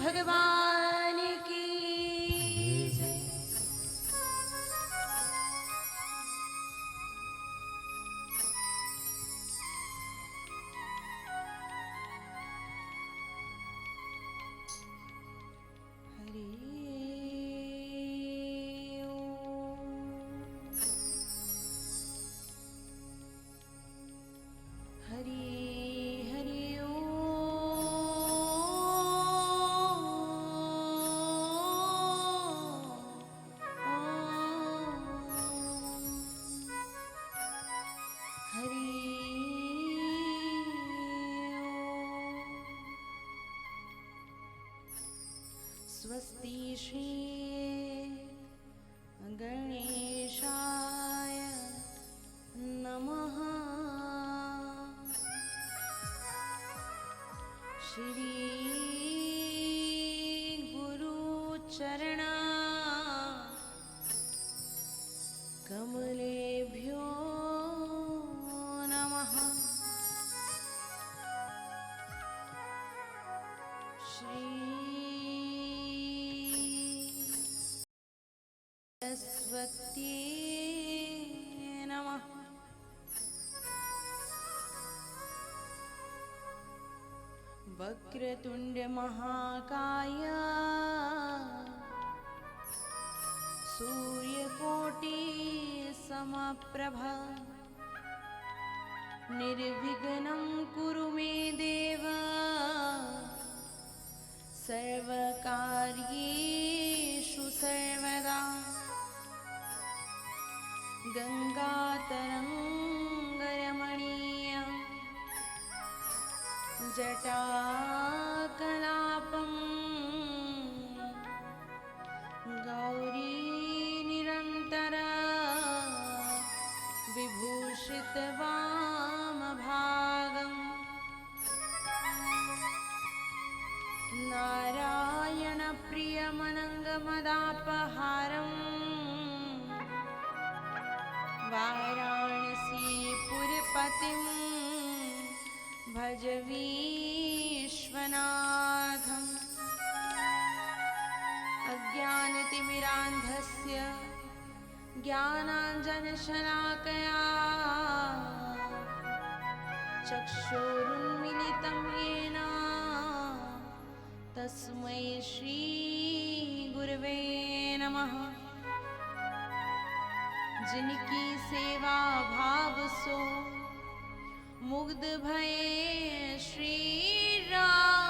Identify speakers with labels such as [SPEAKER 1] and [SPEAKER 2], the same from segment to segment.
[SPEAKER 1] भगवान की स्वस्ति श्री गणेशाय नमः। श्री गुरुचरण कमलेभ्यो नमः। श्री सरस्वती नमः। वक्रतुंड महाकाय सूर्यकोटि समप्रभ निर्विघ्नं कुरु मे देव सर्वकार्येषु सर्वदा। गंगातरंगरमणीय जटाकलापं गौरी निरंतर विभूषितवामभागं नारायण प्रियमनंगमदापहारं वाराणसीपुरपतिं भज विश्वनाथम्। अज्ञानतिमिरान्धस्य ज्ञानाञ्जनशलाकया चक्षुरुन्मिलितं येन तस्मै श्रीगुरवे नमः। जिनकी सेवा भाव सो मुग्ध भये श्री राम।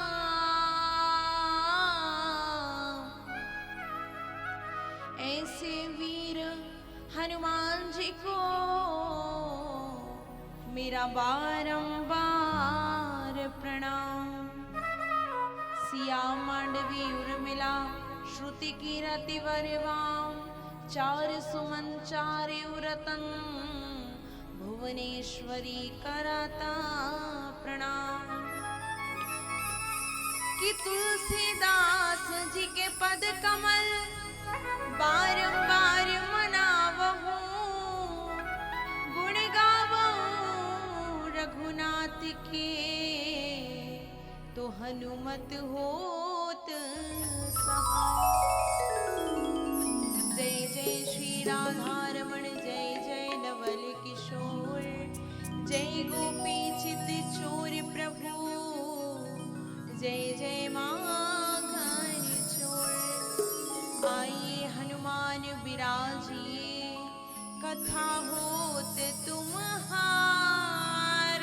[SPEAKER 1] ऐसे वीर हनुमान जी को मेरा बारंबार प्रणाम। सिया मांडवी उर्मिला श्रुति कीरति वरवाम चार सुमन चारे उरतन भुवनेश्वरी करता प्रणाम। कि तुलसीदास जी के पद कमल बारंबार मनावहूं गुण गावहूं रघुनाथ के तो हनुमत होत सहाय। जय जय श्री राधारमण जय जय नवल किशोर जय गोपी चित चोर प्रभु जय जय माखन चोर। आइए हनुमान विराजिए कथा होत तुम्हार।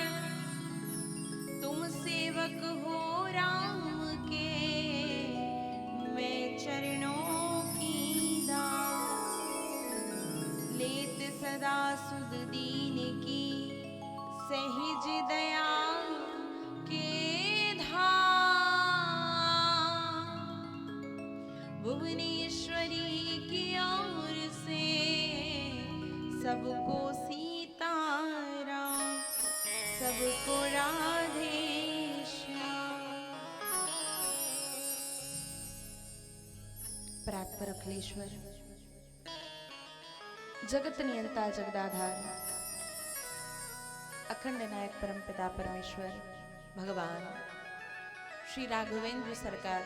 [SPEAKER 1] तुम सेवक हो राम के मैं चरणों की दास। लेत सदा सुध दीन की सहज दया के धाम। भुवनेश्वरी की ओर से सबको सीताराम सबको राधे श्याम। परात्पर अखिलेश्वर जगत नियंता जगदाधार अखंड नायक परमपिता परमेश्वर भगवान श्री राघवेंद्र सरकार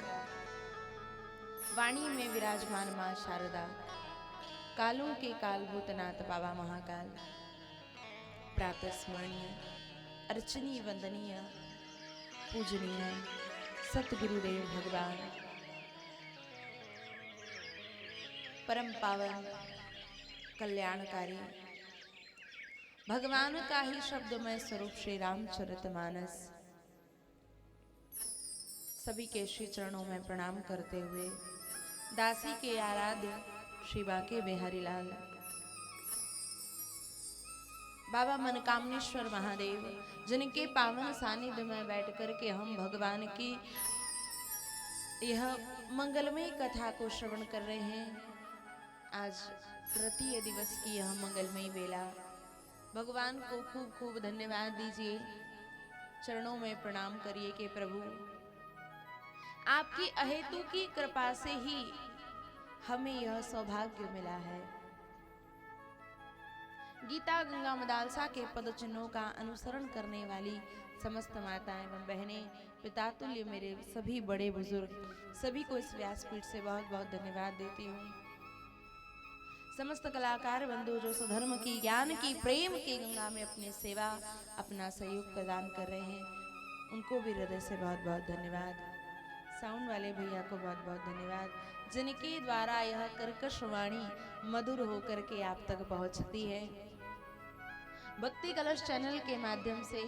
[SPEAKER 1] वाणी में विराजमान मां शारदा, कालों के कालभूतनाथ बाबा महाकाल, प्रातः स्मरणीय, अर्चनीय, वंदनीय, पूजनीय सतगुरुदेव भगवान, परम पावन, कल्याणकारी भगवान का ही शब्दमय स्वरूप श्री रामचरितमानस, सभी के श्री चरणों में प्रणाम करते हुए दासी के आराध्य श्री बांके बिहारी लाल बाबा मनकामनेश्वर महादेव, जिनके पावन सानिध्य में बैठ कर के हम भगवान की यह मंगलमय कथा को श्रवण कर रहे हैं। आज तृतीय दिवस की यह मंगलमयी बेला, भगवान को खूब खूब धन्यवाद दीजिए, चरणों में प्रणाम करिए कि प्रभु आपकी अहेतु की कृपा से ही हमें यह सौभाग्य मिला है। गीता गंगा मदालसा के पद चिन्हों का अनुसरण करने वाली समस्त माताएं एवं बहनें, पिता तुल्य मेरे सभी बड़े बुजुर्ग, सभी को इस व्यासपीठ से बहुत बहुत धन्यवाद देती हूँ। समस्त कलाकार बंधु जो स्वधर्म की, ज्ञान की, प्रेम की गंगा में अपनी सेवा, अपना सहयोग प्रदान कर रहे हैं, उनको भी हृदय से बहुत बहुत धन्यवाद। साउंड वाले भैया को बहुत बहुत धन्यवाद, जिनके द्वारा यह कर्कश वाणी मधुर होकर के आप तक पहुंचती है। भक्ति कलश चैनल के माध्यम से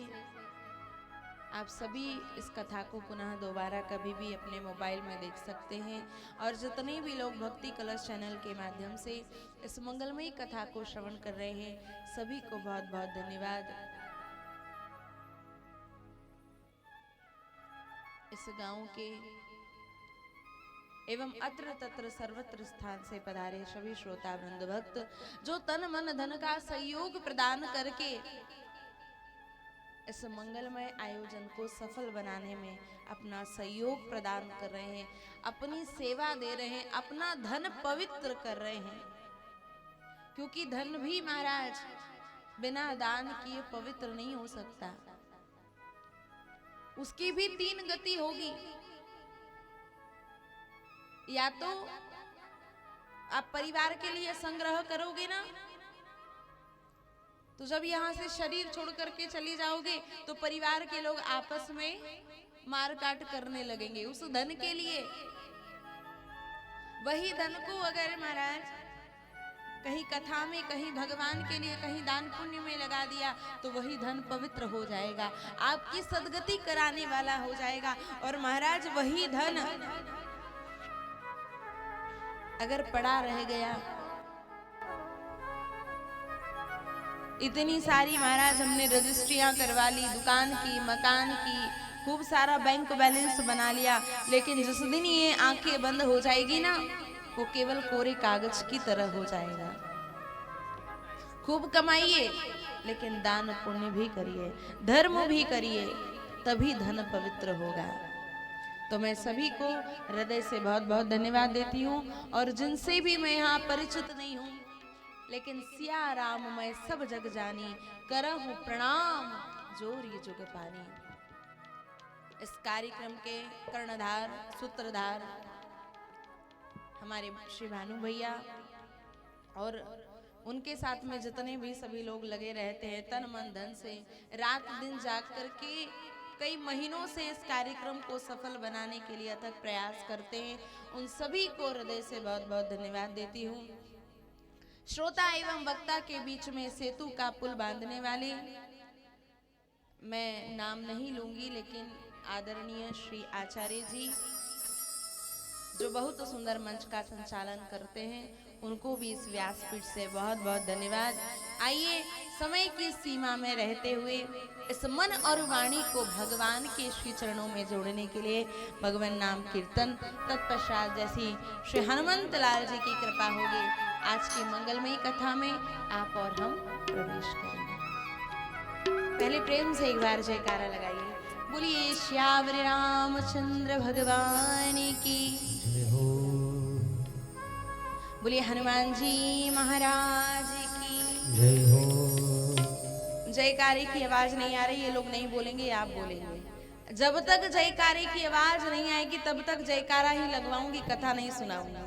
[SPEAKER 1] आप सभी इस कथा को पुनः दोबारा कभी भी अपने मोबाइल में देख सकते हैं, और जितने भी लोग भक्ति कलश चैनल के माध्यम से इस मंगलमयी कथा को श्रवण कर रहे हैं, सभी को बहुत बहुत धन्यवाद। इस गांव के एवं अत्र तत्र सर्वत्र स्थान से पधारे सभी श्रोता वृंद भक्त, जो तन मन धन का सहयोग प्रदान करके इस मंगलमय आयोजन को सफल बनाने में अपना सहयोग प्रदान कर रहे हैं, अपनी सेवा दे रहे हैं, अपना धन पवित्र कर रहे हैं, क्योंकि धन भी महाराज बिना दान किए पवित्र नहीं हो सकता। उसकी भी तीन गति होगी, या तो आप परिवार के लिए संग्रह करोगे ना, तो जब यहां से शरीर छोड़ करके चली जाओगे तो परिवार के लोग आपस में मार काट करने लगेंगे उस धन के लिए। वही धन को अगर महाराज कहीं कथा में, कहीं भगवान के लिए, कहीं दान पुण्य में लगा दिया तो वही धन पवित्र हो जाएगा, आपकी सद्गति कराने वाला हो जाएगा। और महाराज वही धन अगर पड़ा रह गया, इतनी सारी महाराज हमने रजिस्ट्रियां करवा ली, दुकान की, मकान की, खूब सारा बैंक बैलेंस बना लिया, लेकिन जिस दिन ये आंखें बंद हो जाएगी ना, वो केवल कोरे कागज की तरह हो जाएगा। खूब कमाइए लेकिन दान पुण्य भी करिए, धर्म भी करिए, तभी धन पवित्र होगा। तो मैं सभी को हृदय से बहुत बहुत धन्यवाद देती हूँ, और जिनसे भी मैं यहाँ परिचित नहीं हूँ, लेकिन सिया राम मैं सब जग जानी, करहूं प्रणाम जोरी जुग पानी। इस कार्यक्रम के कर्णधार, सूत्रधार हमारे श्री भानु भैया, और उनके साथ में जितने भी सभी लोग लगे रहते हैं, तन मन धन से रात दिन जाग करके कई महीनों से इस कार्यक्रम को सफल बनाने के लिए अथक प्रयास करते हैं, उन सभी को हृदय से बहुत बहुत धन्यवाद देती हूँ। श्रोता एवं वक्ता के बीच में सेतु का पुल बांधने वाले, मैं नाम नहीं लूंगी, लेकिन आदरणीय श्री आचार्य जी जो बहुत सुंदर मंच का संचालन करते हैं, उनको भी इस व्यासपीठ से बहुत बहुत धन्यवाद। आइए समय की सीमा में रहते हुए इस मन और वाणी को भगवान के श्री चरणों में जोड़ने के लिए भगवान नाम कीर्तन, तत्पश्चात जैसी श्री हनुमंत लाल जी की कृपा होगी, आज की मंगलमयी कथा में आप और हम प्रवेश करेंगे। पहले प्रेम से एक बार जयकारा लगाइए, बोलिए श्यावर रामचंद्र भगवान की, बोलिए हनुमान जी महाराज की जय हो। जयकारे की आवाज नहीं आ रही, ये लोग नहीं बोलेंगे, आप बोलेंगे। जब तक जयकारे की आवाज नहीं आएगी तब तक जयकारा ही लगवाऊंगी, कथा नहीं सुनाऊंगी।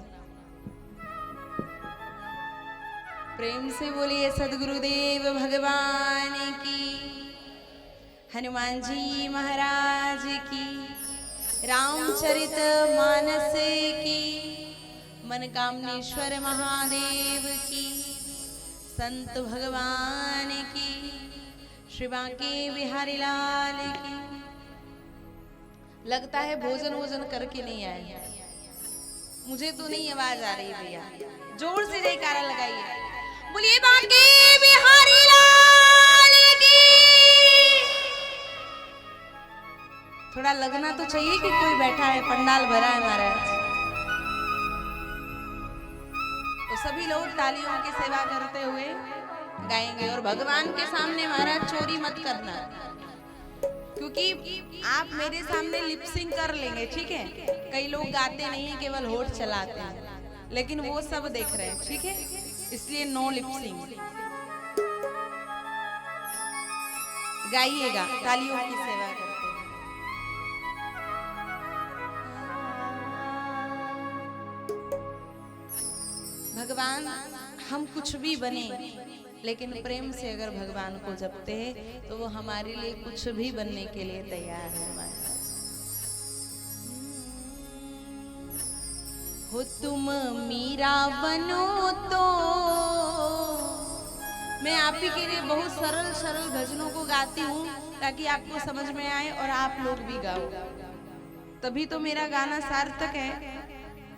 [SPEAKER 1] प्रेम से बोलिए सदगुरुदेव भगवान की, हनुमान जी महाराज की, रामचरित मानस की, मनकामनेश्वर महादेव की, संत भगवान की, श्री बांके बिहारी लाल की। लगता है भोजन वोजन करके नहीं आए, मुझे तो नहीं आवाज आ रही भैया, जोर से जयकारा लगाइए, बोलिए बांके बिहारी लाल की। थोड़ा लगना तो चाहिए कि कोई बैठा है, पंडाल भरा है महाराज। तो सभी लोग तालियों की सेवा करते हुए गाएंगे, और भगवान के सामने महाराज चोरी मत करना, क्योंकि आप मेरे सामने लिपसिंग कर लेंगे, ठीक है। कई लोग गाते नहीं है, केवल होठ चलाते हैं, लेकिन वो सब देख रहे हैं, ठीक है, इसलिए नो लिपसिंग। गाइएगा तालियों की सेवा करते हैं। भगवान हम कुछ भी बने, लेकिन प्रेम से अगर भगवान को जपते हैं तो वो हमारे लिए कुछ भी बनने के लिए तैयार है। हो तुम मीरा बनो तो, मैं आप ही के लिए बहुत सरल सरल भजनों को गाती हूँ ताकि आपको समझ में आए और आप लोग भी गाओ, तभी तो मेरा गाना सार्थक है।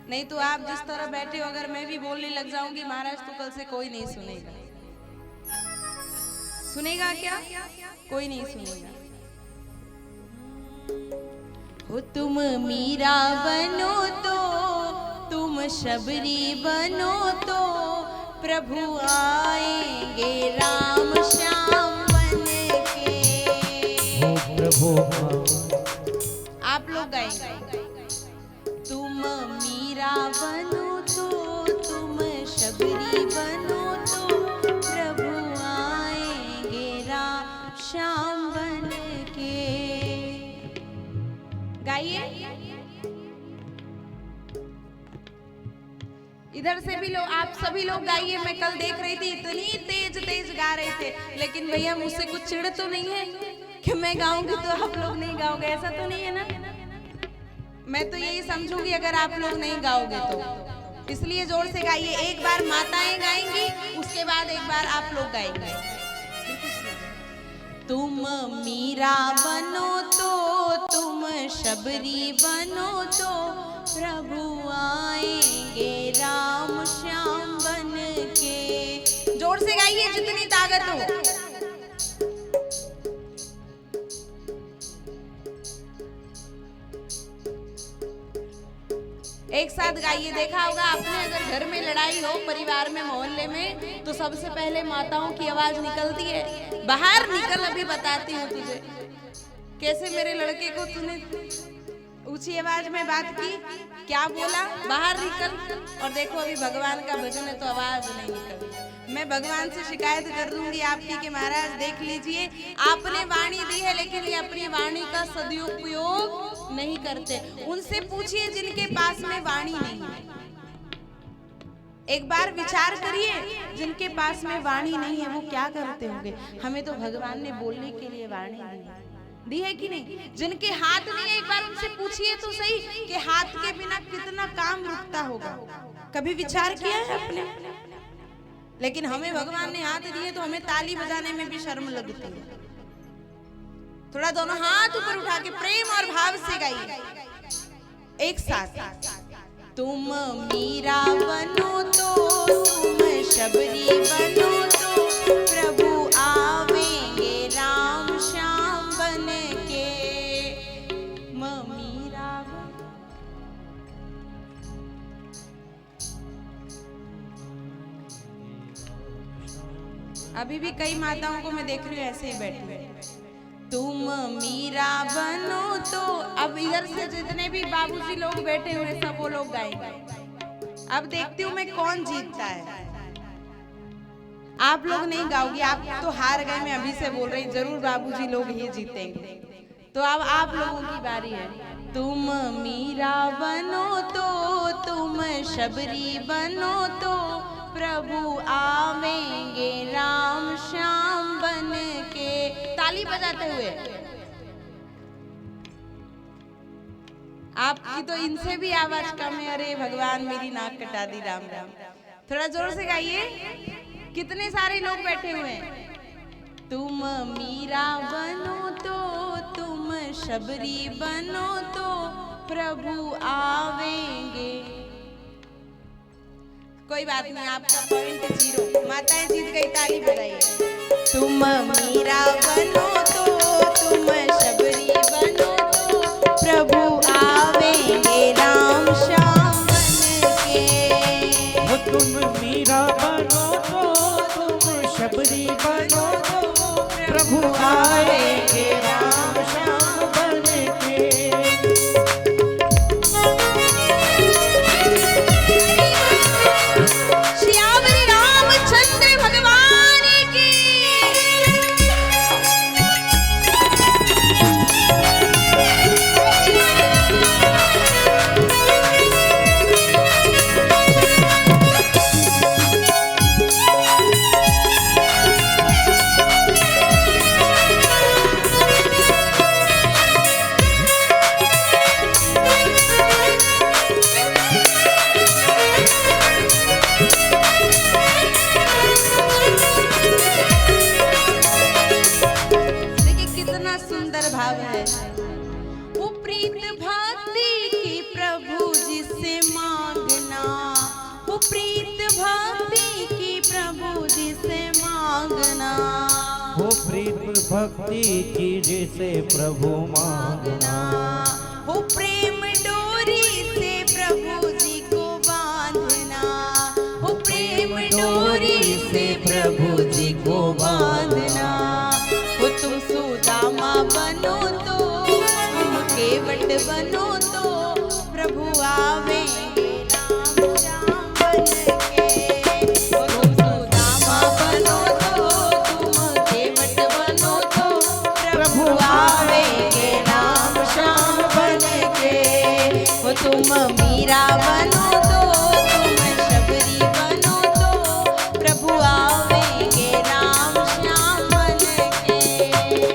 [SPEAKER 1] नहीं तो आप जिस तरह बैठे हो, अगर मैं भी बोलने लग जाऊंगी महाराज तो कल से कोई नहीं सुनेगा। सुनेगा क्या? कोई नहीं सुनेगा। हो तुम मीरा बनो तो, तुम शबरी बनो तो, प्रभु आएंगे राम श्याम बन के। हो प्रभु, आप लोग गाएंगे। तुम मीरा बनो तो, तुम शबरी बनो तो, प्रभु आएंगे राम श्याम बन के। गाइए। इधर से भी लोग, आप सभी लोग गाइए। मैं कल देख रही थी इतनी तेज तेज गा रहे थे, लेकिन भैया मुझसे कुछ चिढ़ तो नहीं है कि मैं गाऊंगी तो आप लोग नहीं गाओगे, ऐसा तो नहीं है ना। मैं तो यही समझूंगी अगर आप लोग नहीं गाओगे तो, इसलिए जोर से गाइए। एक बार माताएं गाएंगी, उसके बाद एक बार आप लोग गाएंगे। तुम मीरा बनो तो, तुम शबरी बनो तो, प्रभु आएंगे राम श्याम बन के। जोर से गाइए जितनी ताकत हो। एक साथ गाइए। देखा होगा आपने, अगर घर में लड़ाई हो, परिवार में, मोहल्ले में, तो सबसे पहले माताओं की आवाज निकलती है, बाहर निकल, अभी बताती हूँ तुझे कैसे मेरे लड़के को तूने ऊंची आवाज में बात की, क्या बोला, बाहर निकल। और देखो अभी भगवान का भजन है तो आवाज नहीं निकली। मैं भगवान से शिकायत कर दूंगी आपकी कि महाराज देख लीजिए, आपने वाणी दी है लेकिन ये अपनी वाणी का सदुपयोग नहीं करते। उनसे पूछिए जिनके पास में वाणी नहीं है। एक बार विचार करिए, जिनके पास में वाणी नहीं है वो क्या करते होंगे। हमें तो भगवान ने बोलने के लिए वाणी दी है कि नहीं। जिनके हाथ नहीं है, एक बार उनसे पूछिए तो सही कि हाथ के बिना कितना काम रुकता होगा। कभी विचार किया है आपने? लेकिन हमें भगवान ने हाथ दिए तो हमें ताली बजाने में भी शर्म लगती है। थोड़ा दोनों हाथ ऊपर उठा के प्रेम और भाव से गाइए एक साथ। तुम मीरा बनो तो, तुम शबरी बनो तो, प्रभु आवेंगे राम श्याम बन के। मीरा अभी भी कई माताओं को मैं देख रही हूँ ऐसे ही बैठी हुई। तुम मीरा बनो तो, अब इधर से जितने भी बाबूजी लोग बैठे हुए सब वो लोग गाएंगे। अब देखती हूँ मैं कौन जीतता है। आप लोग नहीं गाओगे, आप तो हार गए। मैं अभी से बोल रही, जरूर बाबूजी लोग ही जीतेंगे। तो अब आप लोगों की बारी है। तुम मीरा बनो तो, तुम शबरी बनो तो, प्रभु आवेंगे राम श्याम बन के। ताली बजाते हुए। आपकी तो इनसे भी आवाज कम है। अरे भगवान मेरी नाक कटा दी, राम राम। थोड़ा जोर से गाइए। कितने सारे लोग बैठे हुए हैं। तुम मीरा बनो तो, तुम शबरी बनो तो, प्रभु आवेंगे। कोई बात नहीं, आपका पॉइंट 0। माताएं जीत गई, ताली बजाइए। तुम मीरा बनो तो, तुम शबरी बनो तो, प्रभु आवेंगे राम श्याम बन के।
[SPEAKER 2] तुम मीरा बनो तो, तुम शबरी बनो तो, प्रभु आएंगे राम श्याम बन के।
[SPEAKER 1] श्यामरी रामचंद्र भगवान की। भाव है वो प्रीत भक्ति की प्रभु जिसे मांगना, वो प्रीत भक्ति की प्रभु जिसे मांगना,
[SPEAKER 2] वो प्रीत भक्ति की जिसे प्रभु मांगना,
[SPEAKER 1] वो प्रेम डोरी से प्रभु जी को बांधना, वो प्रेम डोरी से प्रभु जी को बांधना। वो तुम सुदामा बनो तो, तुम केवट बनो तो, प्रभु आवेंगे राम श्याम बन के। वो तुम सुदामा बनो तो, तुम केवट बनो तो, प्रभु आवेंगे राम श्याम बन के। वो तुम मीरा बनो तो, तुम शबरी बनो तो, प्रभु आवेंगे राम श्याम बन के।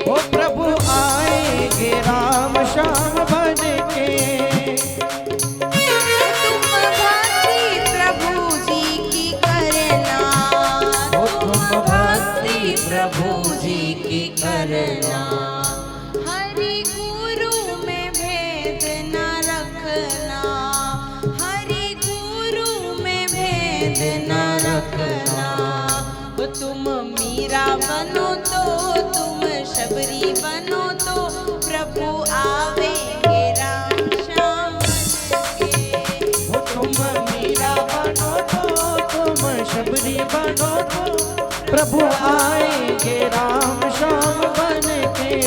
[SPEAKER 2] वो प्रभु आएंगे राम श्याम बन के।
[SPEAKER 1] तुम भक्ति प्रभु जी की करना, तुम भक्ति प्रभु जी की करना। हरि गुरु में भेद न रखना, हरि गुरु में भेद न रखना। वो तुम मीरा बनो तो, तुम शबरी बनो तो, प्रभु आवेंगे राम श्याम बन के।
[SPEAKER 2] वो तुम मीरा बनो तो, तुम शबरी बनो तो, प्रभु आएंगे राम श्याम बन के।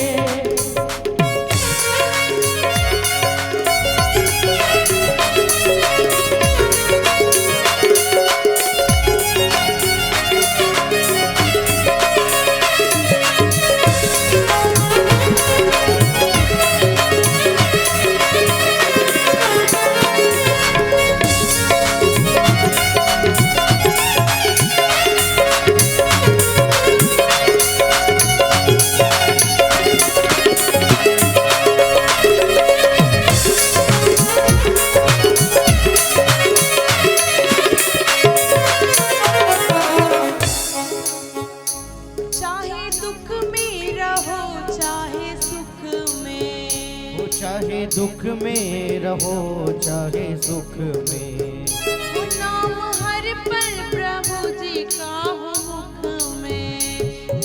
[SPEAKER 1] चाहे दुख में रहो चाहे सुख में,
[SPEAKER 2] वो चाहे दुख में रहो चाहे सुख में,
[SPEAKER 1] वो नाम हर पल प्रभु जी का हो मुख में,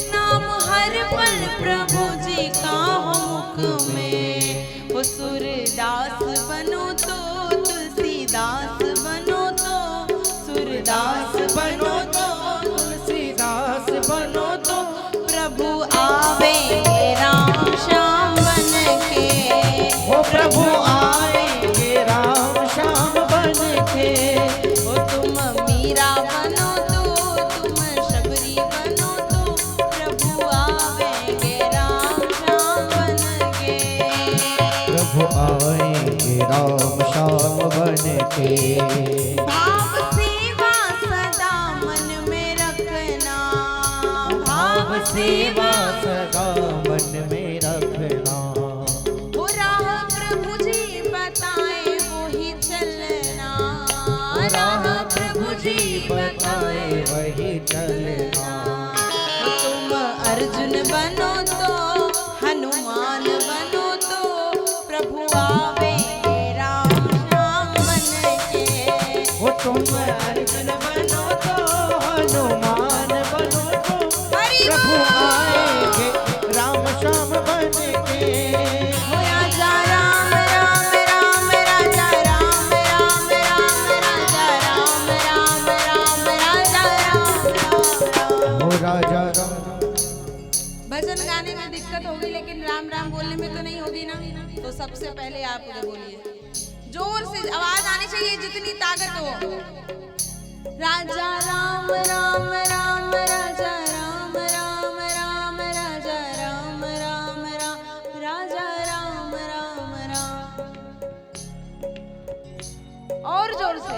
[SPEAKER 1] नाम हर पल प्रभु जी का हो मुख में। वो सूरदास बनो तो, तुलसीदास बनो तो, सूरदास बनो तो,
[SPEAKER 2] तुलसीदास बनो तो,
[SPEAKER 1] प्रभु आवेंगे राम श्याम बन के।
[SPEAKER 2] वो प्रभु आएंगे राम श्याम बन के।
[SPEAKER 1] वो तुम मीरा बनो तो, तुम शबरी बनो तो, प्रभु आवेंगे राम
[SPEAKER 2] राम श्याम बन के।
[SPEAKER 1] भाव सेवा सदा मन में रखना,
[SPEAKER 2] भाव सेवा सदा मन में रखना।
[SPEAKER 1] वो राह प्रभु जी बताए वो ही चलना,
[SPEAKER 2] राह प्रभु जी बताए वही चलना।
[SPEAKER 1] तुम अर्जुन बनो तो हनुमान बनो तो प्रभु आवेंगे राम श्याम बन के।
[SPEAKER 2] वो तुम अर्जुन बनो तो हनुमान बनो तो प्रभु आएंगे राम श्याम बन के।
[SPEAKER 1] हो राजा राम राम राम राजा राम राम राम राजा राम राम राम राजा राम राम।
[SPEAKER 2] हो राजा राम।
[SPEAKER 1] भजन गाने में दिक्कत होगी लेकिन राम राम बोलने में तो नहीं होगी ना। तो सबसे पहले आप उधर बोलिए, जोर से आवाज आनी चाहिए जितनी ताकत हो। राजा राम राम राम राजा राम राम राम राजा राम राम राम राजा राम राम राम। और जोर से।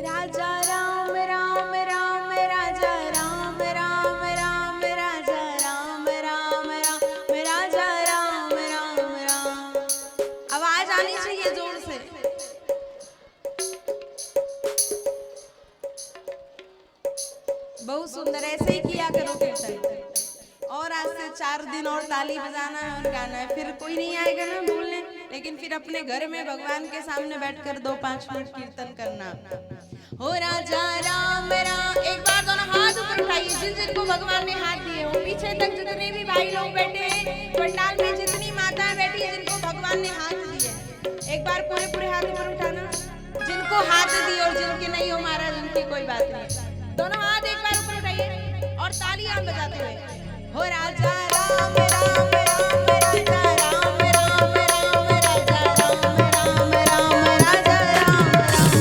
[SPEAKER 1] राजा राम राम राम राजा राम राम राम राजा राम राम राम राजा राम राम राम। आवाज आनी चाहिए जोर से। बहुत सुंदर, ऐसे ही किया करो कीर्तन। और आज से 4 दिन और ताली बजाना है और गाना है, फिर कोई नहीं आएगा ना बोलने, लेकिन फिर अपने घर में भगवान के सामने बैठकर 2-5 मिनट कीर्तन करना। हो राजा राम राम। एक बार दोनों हाथ ऊपर उठाइए, जिन जिनको भगवान ने हाथ दिए हो। पीछे तक जितने भी भाई लोग बैठे हैं, पंडाल में जितनी माताएं बैठी है जिनको भगवान ने हाथ दिए, एक बार पूरे पूरे हाथ ऊपर उठाना। जिनको हाथ दिए और जिनके नहीं हो महाराज उनकी कोई बात नहीं। दोनों हाथ एक बार ऊपर उठाइए और तालियां बजाते हुए। हो राजा राम राम राम राजा राम राम राम राजा राम राम राम राजा राम राम।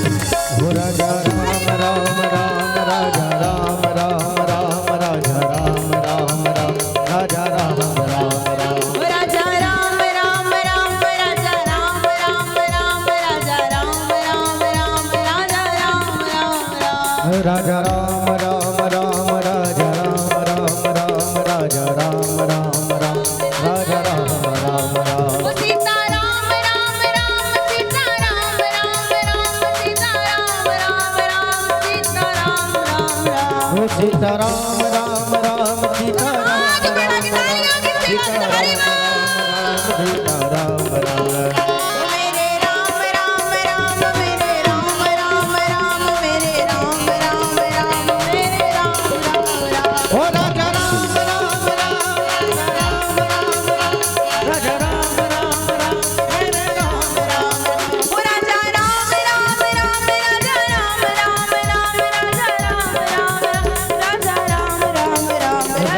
[SPEAKER 2] हो राजा राम राम राम राजा राम राम राम राजा राम राम राम राजा राम राम राम।
[SPEAKER 1] हो राजा राम राम राम राजा राम राम राम राजा राम राम राम राजा राम राम राम।
[SPEAKER 2] राजा राम राम राम राजा राम राम राम राजा राम राम राम राजा राम राम राम।
[SPEAKER 1] ओ सीता राम राम राम सीता राम राम राम सीता राम राम राम सीता राम राम राम।
[SPEAKER 2] हो सीता राम राम राम सीता राम राम राम सीता राम राम सीता राम राम।
[SPEAKER 1] मेरे राम राम राम मेरे राम राम राम मेरे राम राम राम मेरे राम राम राम।
[SPEAKER 2] हो राजा राम राम राम राम राम राजा राम राम राम मेरे राम राम।
[SPEAKER 1] ओ राजा राम राम राम राजा राम राम राम राजा राम राम राजा राम राम राम
[SPEAKER 2] राजा राम राम राम राजा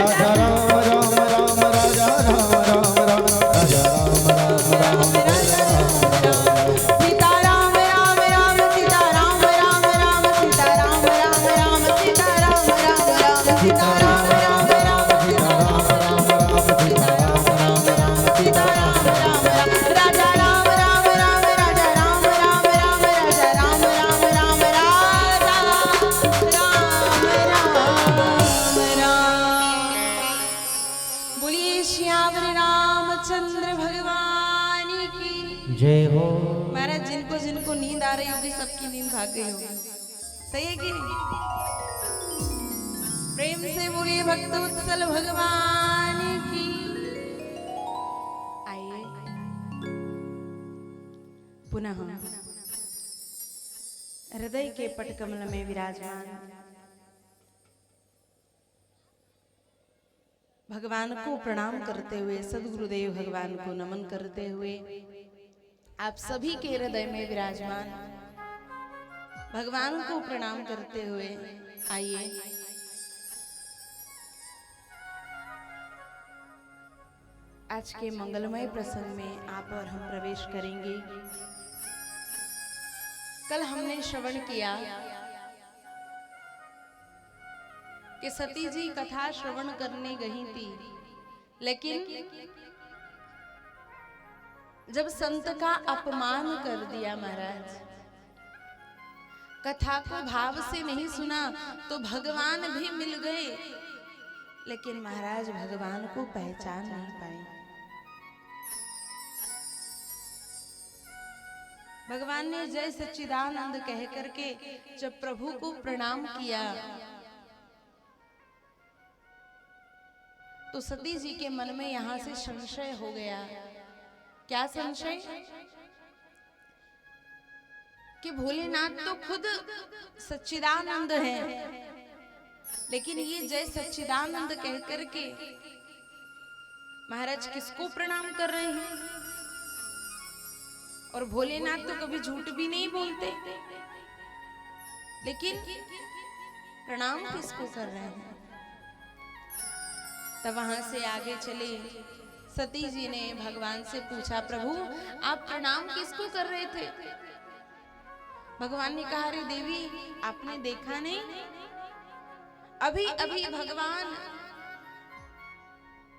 [SPEAKER 2] राम राम राम राजा राम राम राम राजा राम राम।
[SPEAKER 1] सीता राम राम राम सीता राम राम राम सीता राम राम राम सीता राम राम राम सीता राम राम राम
[SPEAKER 2] सीता राम राम राम सीता राम राम राम
[SPEAKER 1] सीता राम राम राम। राजा राम राम राम राजा राम राम राम राजा राम राम राम राजा राम राम। बोलिए श्याम रामचंद्र भगवान की
[SPEAKER 2] जय हो।
[SPEAKER 1] महाराज। जिनको जिनको नींद आ रही होगी सबकी नींद भाग गई होगी, सही है कि नहीं? प्रेम से बोलिए भक्तवत्सल भगवान की। आइए पुनः हृदय के पटकमल में विराजमान भगवान को प्रणाम करते हुए, सद्गुरुदेव भगवान को नमन करते हुए, आप सभी के हृदय में विराजमान भगवान को प्रणाम करते हुए आइए आज के मंगलमय प्रसंग में आप और हम प्रवेश करेंगे। कल हमने श्रवण किया कि सती जी कथा श्रवण करने गई थी, लेकिन जब संत का अपमान कर दिया महाराज, कथा को भाव से नहीं सुना तो भगवान भी मिल गए, लेकिन महाराज भगवान को पहचान नहीं पाए। भगवान ने जय सच्चिदानंद कह करके जब प्रभु को प्रणाम किया तो सती जी के मन में यहां से संशय हो गया। क्या संशय? कि भोलेनाथ तो खुद सच्चिदानंद है, लेकिन ये जय सच्चिदानंद कह करके महाराज किसको प्रणाम कर रहे हैं? और भोलेनाथ तो कभी झूठ भी नहीं बोलते, लेकिन प्रणाम किसको कर रहे हैं? तब वहां से आगे चले सती जी ने भगवान से पूछा, प्रभु आप प्रणाम किसको कर रहे थे? भगवान ने कहा, अरे देवी आपने देखा नहीं, अभी अभी भगवान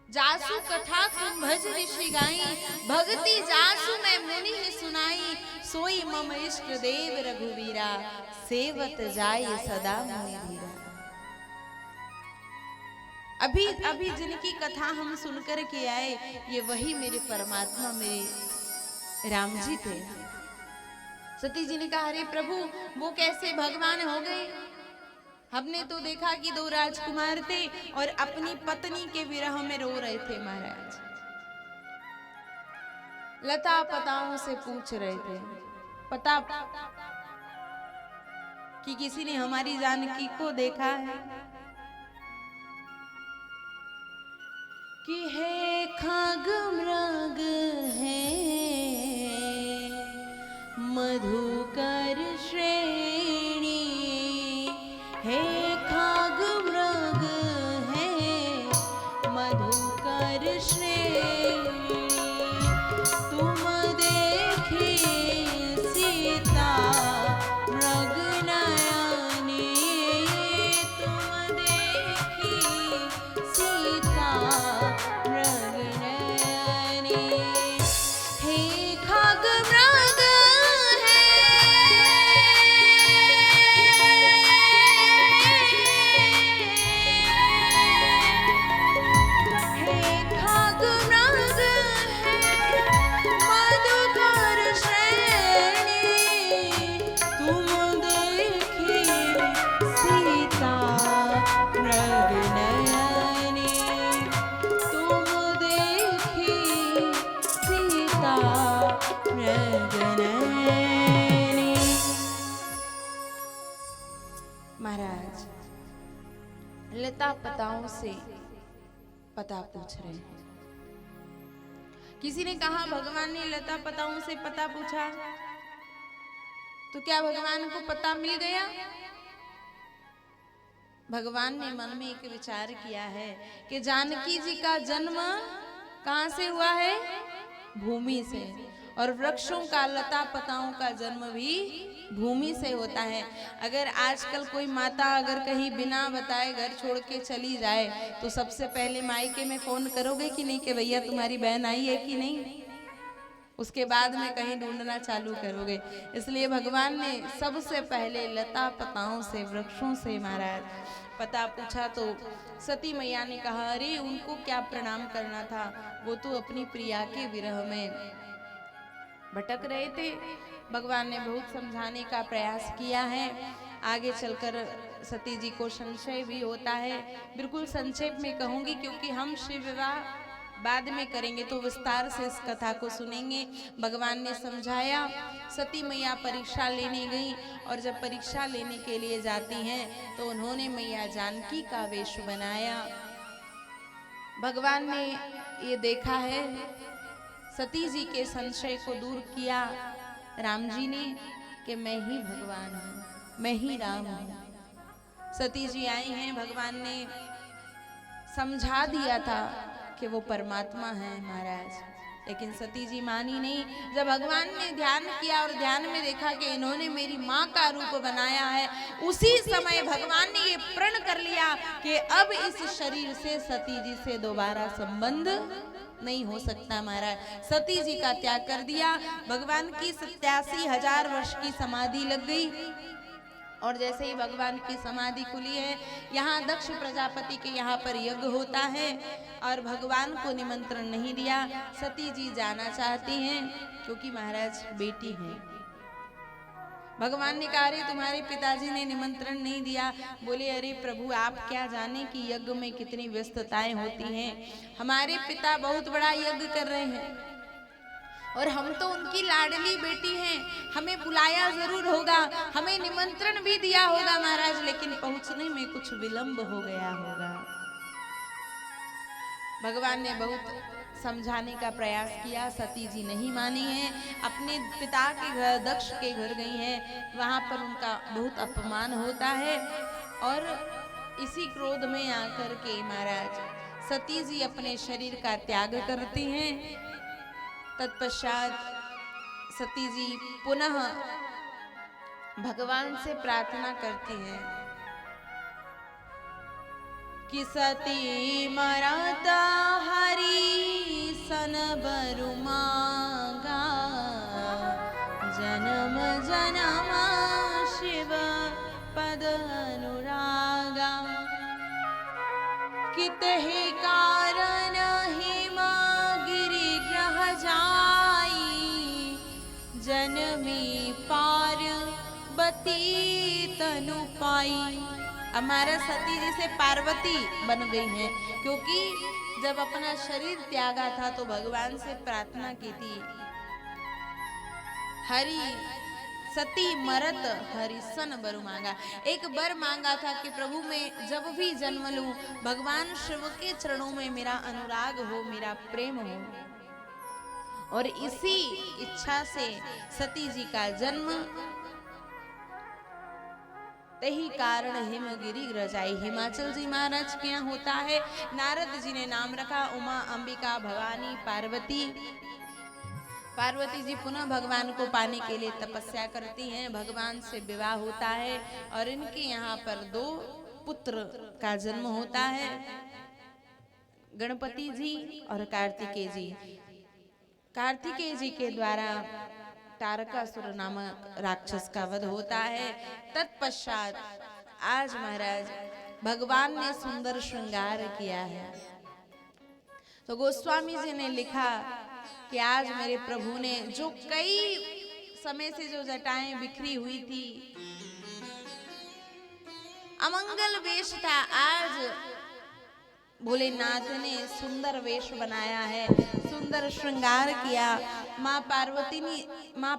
[SPEAKER 1] जासु कथा कुंभज ऋषि गाई, भक्ति जासु मैं मुनि सुनाई, सोई मम इष्ट देव रघुवीरा, सेवत जाय सदा मुनि धीरा। अभी अभी जिनकी कथा हम सुनकर के आए, ये वही मेरे परमात्मा मेरे राम जी थे। सती जी ने कहा, अरे प्रभु वो कैसे भगवान हो गए? हमने तो देखा कि दो राजकुमार थे और अपनी पत्नी के विरह में रो रहे थे महाराज, लता पताओं से पूछ रहे थे, पता कि किसी ने हमारी जानकी को देखा है कि है खाग मृग है मधुकर श्रेणी, हे खाग मृग है मधुकर श्रेणी, तुम देखे सीता मृग नयनी, तुम देखी सीता मृग नयनी, हे खाग मृग महाराज लता पताओं से पता पूछ रहे हैं। किसी ने कहा भगवान ने लता पताओं से पता पूछा तो क्या भगवान को पता मिल गया? भगवान ने मन में एक विचार किया है कि जानकी जी का जन्म कहां से हुआ है? भूमि से, और वृक्षों का लता पताओं का जन्म भी भूमि से होता है। अगर आजकल कोई माता अगर कहीं बिना बताए घर छोड़ के चली जाए तो सबसे पहले मायके में फोन करोगे कि नहीं कि भैया तुम्हारी बहन आई है कि नहीं? उसके बाद में कहीं ढूंढना चालू करोगे। इसलिए भगवान ने सबसे पहले लता पताओं से, वृक्षों से महाराज पता पूछा। तो सती मैया ने कहा, अरे उनको क्या प्रणाम करना था, वो तो अपनी प्रिया के विरह में भटक रहे थे। भगवान ने बहुत समझाने का प्रयास किया है। आगे चलकर सती जी को संशय भी होता है। बिल्कुल संक्षेप में कहूंगी क्योंकि हम शिव विवाह बाद में करेंगे तो विस्तार से इस कथा को सुनेंगे। भगवान ने समझाया। सती मैया परीक्षा लेने गई और जब परीक्षा लेने के लिए जाती हैं तो उन्होंने मैया जानकी का वेश बनाया। भगवान ने ये देखा है, सती जी के संशय को दूर किया राम जी ने कि मैं ही भगवान हूँ, मैं ही राम हूँ। सती जी आई हैं, भगवान ने समझा दिया था कि वो परमात्मा है महाराज। लेकिन सती जी मानी नहीं। जब भगवान ने ध्यान किया और ध्यान में देखा कि इन्होंने मेरी माँ का रूप बनाया है, उसी समय भगवान ने ये प्रण कर लिया कि अब इस शरीर से सती जी से दोबारा संबंध नहीं हो सकता। महाराज सती जी का त्याग कर दिया। भगवान की 87,000 वर्ष की समाधि लग गई और जैसे ही भगवान की समाधि खुली है, यहाँ दक्ष प्रजापति के यहाँ पर यज्ञ होता है और भगवान को निमंत्रण नहीं दिया। सती जी जाना चाहती हैं क्योंकि महाराज बेटी हैं। भगवान ने कहा, अरे तुम्हारे पिताजी ने निमंत्रण नहीं दिया। बोले, अरे प्रभु आप क्या जाने कि यज्ञ में कितनी व्यस्तताएं होती हैं। हमारे पिता बहुत बड़ा यज्ञ कर रहे हैं और हम तो उनकी लाडली बेटी हैं, हमें बुलाया जरूर होगा, हमें निमंत्रण भी दिया होगा महाराज, लेकिन पहुंचने में कुछ विलंब हो गया होगा। भगवान ने बहुत समझाने का प्रयास किया, सती जी नहीं मानी है। अपने पिता के घर, दक्ष के घर गई हैं, वहां पर उनका बहुत अपमान होता है और इसी क्रोध में आकर के महाराज सती जी अपने शरीर का त्याग करती हैं। तत्पश्चात सती जी पुनः भगवान से प्रार्थना करती हैं कि सती मरता हरि सन बरु मांगा, जन्म जन्म शिव पद अनुरागा, कितहि कारण हिम गिरि ग्रह जाई, जनमी पार्वती तनु पाई। हमारा सती जी से पार्वती बन गई हैं, क्योंकि जब अपना शरीर त्यागा था तो भगवान से प्रार्थना की थी, हरि सती मरत हरि सन बर मांगा। एक बर मांगा था कि प्रभु मैं जब भी जन्म लूं भगवान शिव के चरणों में मेरा अनुराग हो, मेरा प्रेम हो। और इसी इच्छा से सती जी का जन्म यही कारण हिमगिरी रजाई, हिमाचल जी महाराज के यहाँ होता है। नारद जी ने नाम रखा उमा, अंबिका, भवानी, पार्वती। पार्वती जी पुनः भगवान को पाने के लिए तपस्या करती हैं, भगवान से विवाह होता है और इनके यहाँ पर 2 पुत्र का जन्म होता है, गणपति जी और कार्तिकेय जी। कार्तिकेय जी के द्वारा तारकासुर नामक राक्षस का वध होता है। तत्पश्चात आज महाराज भगवान ने सुंदर श्रृंगार किया है। तो गोस्वामी जी ने लिखा कि आज मेरे प्रभु ने जो कई समय से जो जटाएं बिखरी हुई थी, अमंगल वेश था, आज भोलेनाथ ने सुंदर वेश बनाया है, सुंदर श्रृंगार किया। माँ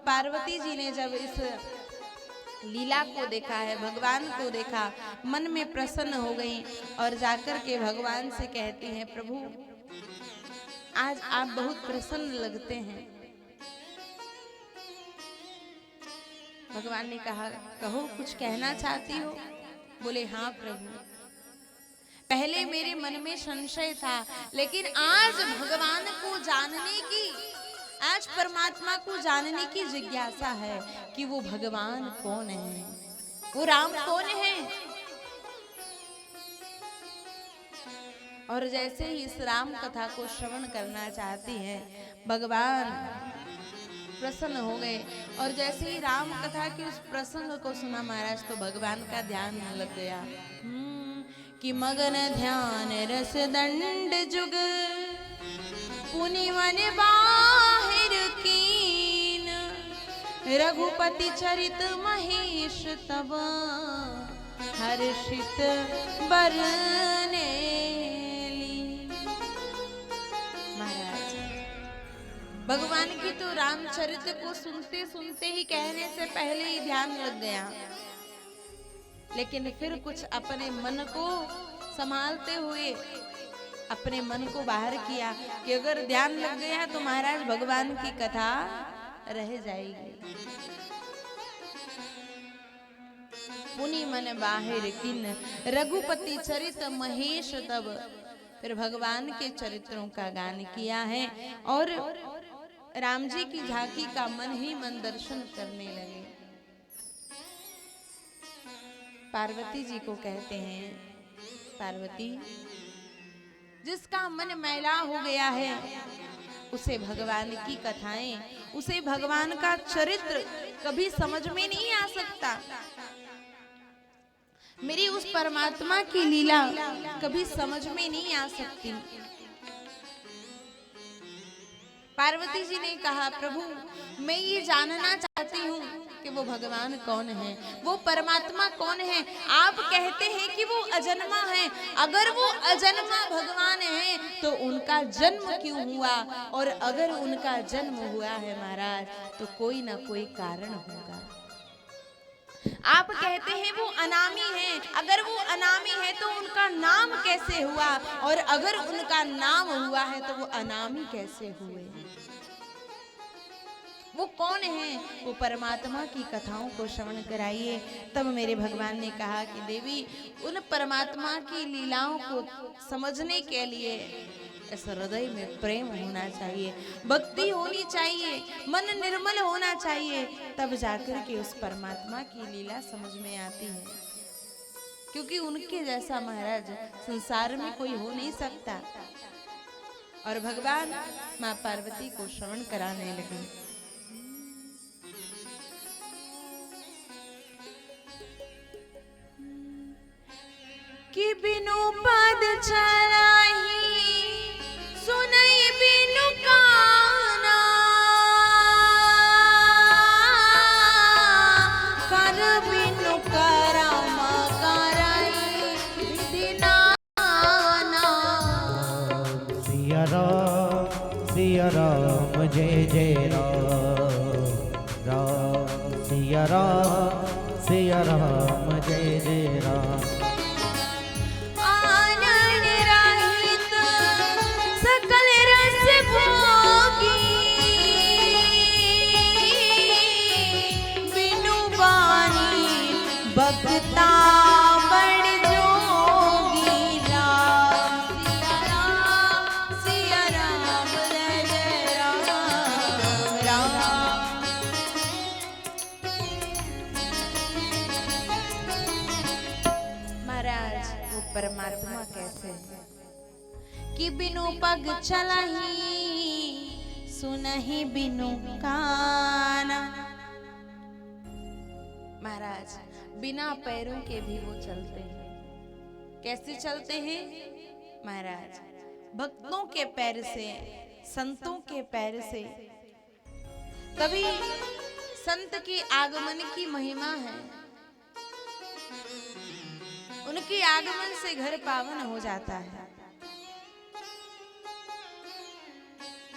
[SPEAKER 1] पार्वती जी ने जब इस लीला को देखा है, भगवान को देखा, मन में प्रसन्न हो गई और जाकर के भगवान से कहती हैं, प्रभु आज आप बहुत प्रसन्न लगते हैं। भगवान ने कहा, कहो कुछ कहना चाहती हो? बोले, हाँ प्रभु, पहले मेरे मन में संशय था, लेकिन आज भगवान को जानने की, आज परमात्मा को जानने की जिज्ञासा है कि वो भगवान कौन है, वो राम कौन है। और जैसे ही इस राम कथा को श्रवण करना चाहती हैं, भगवान प्रसन्न हो गए और जैसे ही राम कथा के उस प्रसंग को सुना महाराज, तो भगवान का ध्यान लग गया कि मगन ध्यान रस दंड जुग पुनि मन बाहिर कीन, रघुपति चरित महेश तब हर्षित बरने ली। महाराज भगवान की तो रामचरित को सुनते सुनते ही, कहने से पहले ही ध्यान लग गया, लेकिन फिर कुछ अपने मन को संभालते हुए अपने मन को बाहर किया कि अगर ध्यान लग गया तो महाराज भगवान की कथा रह जाएगी। पुनि मन बाहिर किन, रघुपति चरित महेश तब, फिर भगवान के चरित्रों का गान किया है। और राम जी की झांकी का मन ही मन दर्शन करने लगे। पार्वती जी को कहते हैं, पार्वती, जिसका मन मैला हो गया है उसे भगवान की कथाएं, उसे भगवान का चरित्र कभी समझ में नहीं आ सकता। मेरी उस परमात्मा की लीला कभी समझ में नहीं आ सकती। पार्वती जी ने कहा, प्रभु मैं ये जानना चाहती हूँ कि वो भगवान कौन है, वो परमात्मा कौन है। आप कहते हैं कि वो अजन्मा है, अगर वो अजन्मा भगवान है तो उनका जन्म क्यों हुआ, और अगर उनका जन्म हुआ है महाराज तो कोई ना कोई कारण होगा। आप कहते हैं वो अनामी है, अगर वो अनामी है तो उनका नाम कैसे हुआ, और अगर उनका नाम हुआ है तो वो अनामी कैसे हुए। वो कौन है, वो परमात्मा की कथाओं को श्रवण कराइए। तब मेरे भगवान ने कहा कि देवी, उन परमात्मा की लीलाओं को समझने के लिए इस हृदय में प्रेम होना चाहिए, भक्ति होनी चाहिए, मन निर्मल होना चाहिए, तब जाकर के उस परमात्मा की लीला समझ में आती है। क्योंकि उनके जैसा महाराज संसार में कोई हो नहीं सकता। और भगवान माँ पार्वती को श्रवण कराने लगे। कि बिनु पद चलाही सुनई बिनु काना, कर बिनु करम कराई दीनाना।
[SPEAKER 2] सिया राम जय जय राम, राम सिया राम जय जय राम।
[SPEAKER 1] भक्ता बड़ जोगी, राम सिया राम जय जय राम, राम। महाराज वो परमात्मा कैसे है कि बिनु पग चलही सुनहि बिनु काना। महाराज बिना पैरों के भी वो चलते हैं। कैसे चलते हैं महाराज? भक्तों के पैर से, संतों के पैर से। तभी संत की आगमन की महिमा है, उनके आगमन से घर पावन हो जाता है।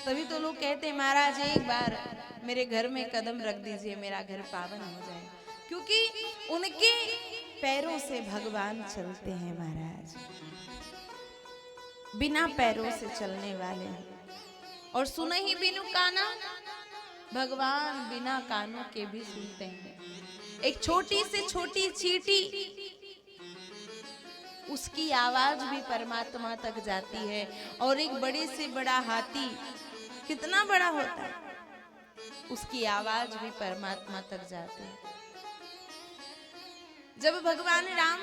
[SPEAKER 1] तभी तो लोग कहते हैं महाराज एक बार मेरे घर में कदम रख दीजिए, मेरा घर पावन हो जाए। क्योंकि उनके पैरों से भगवान चलते हैं महाराज, बिना पैरों से चलने वाले हैं। और सुने ही बिनु काना, भगवान बिना कानों के भी सुनते हैं। एक छोटी से छोटी चींटी, उसकी आवाज भी परमात्मा तक जाती है। और एक बड़े से बड़ा हाथी कितना बड़ा होता है, उसकी आवाज भी परमात्मा तक जाती है। जब भगवान राम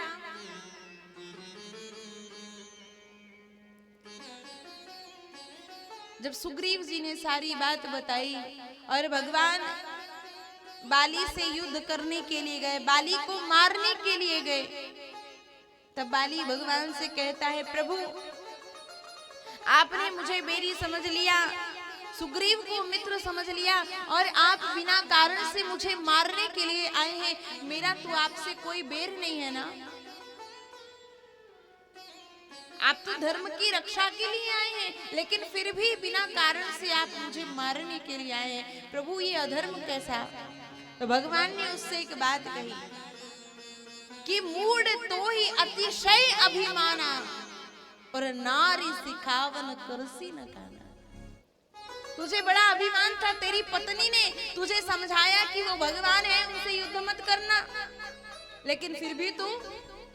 [SPEAKER 1] जब सुग्रीव जी ने सारी बात बताई और भगवान बाली से युद्ध करने के लिए गए, बाली को मारने के लिए गए, तब बाली भगवान से कहता है, प्रभु आपने मुझे बैरी समझ लिया, सुग्रीव को मित्र समझ लिया, और आप बिना कारण से मुझे मारने के लिए आए हैं। मेरा तो आपसे कोई बैर नहीं है ना, आप तो धर्म की रक्षा के लिए आए हैं, लेकिन फिर भी बिना कारण से आप मुझे मारने के लिए आए हैं। प्रभु ये अधर्म कैसा? तो भगवान ने उससे एक बात कही कि मूढ़ तो ही अतिशय अभिमाना, और नारी सिखावन करसी न काना। तुझे बड़ा अभिमान था, तेरी पत्नी ने तुझे समझाया कि वो भगवान है, उनसे युद्ध मत करना, लेकिन फिर भी तू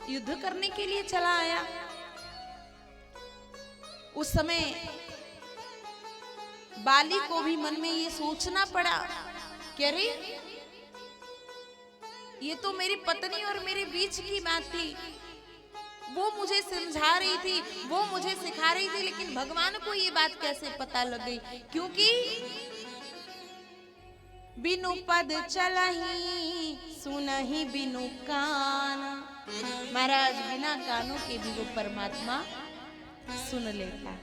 [SPEAKER 1] युद्ध करने के लिए चला आया। उस समय बाली को भी मन में ये सोचना पड़ा कि अरे ये तो मेरी पत्नी और मेरे बीच की बात थी, वो मुझे समझा रही थी, वो मुझे सिखा रही थी, लेकिन भगवान को ये बात कैसे पता लग गई? क्योंकि बिनु पद चलही सुनही बिनु कान। महाराज बिना कानों के भी वो परमात्मा सुन लेता।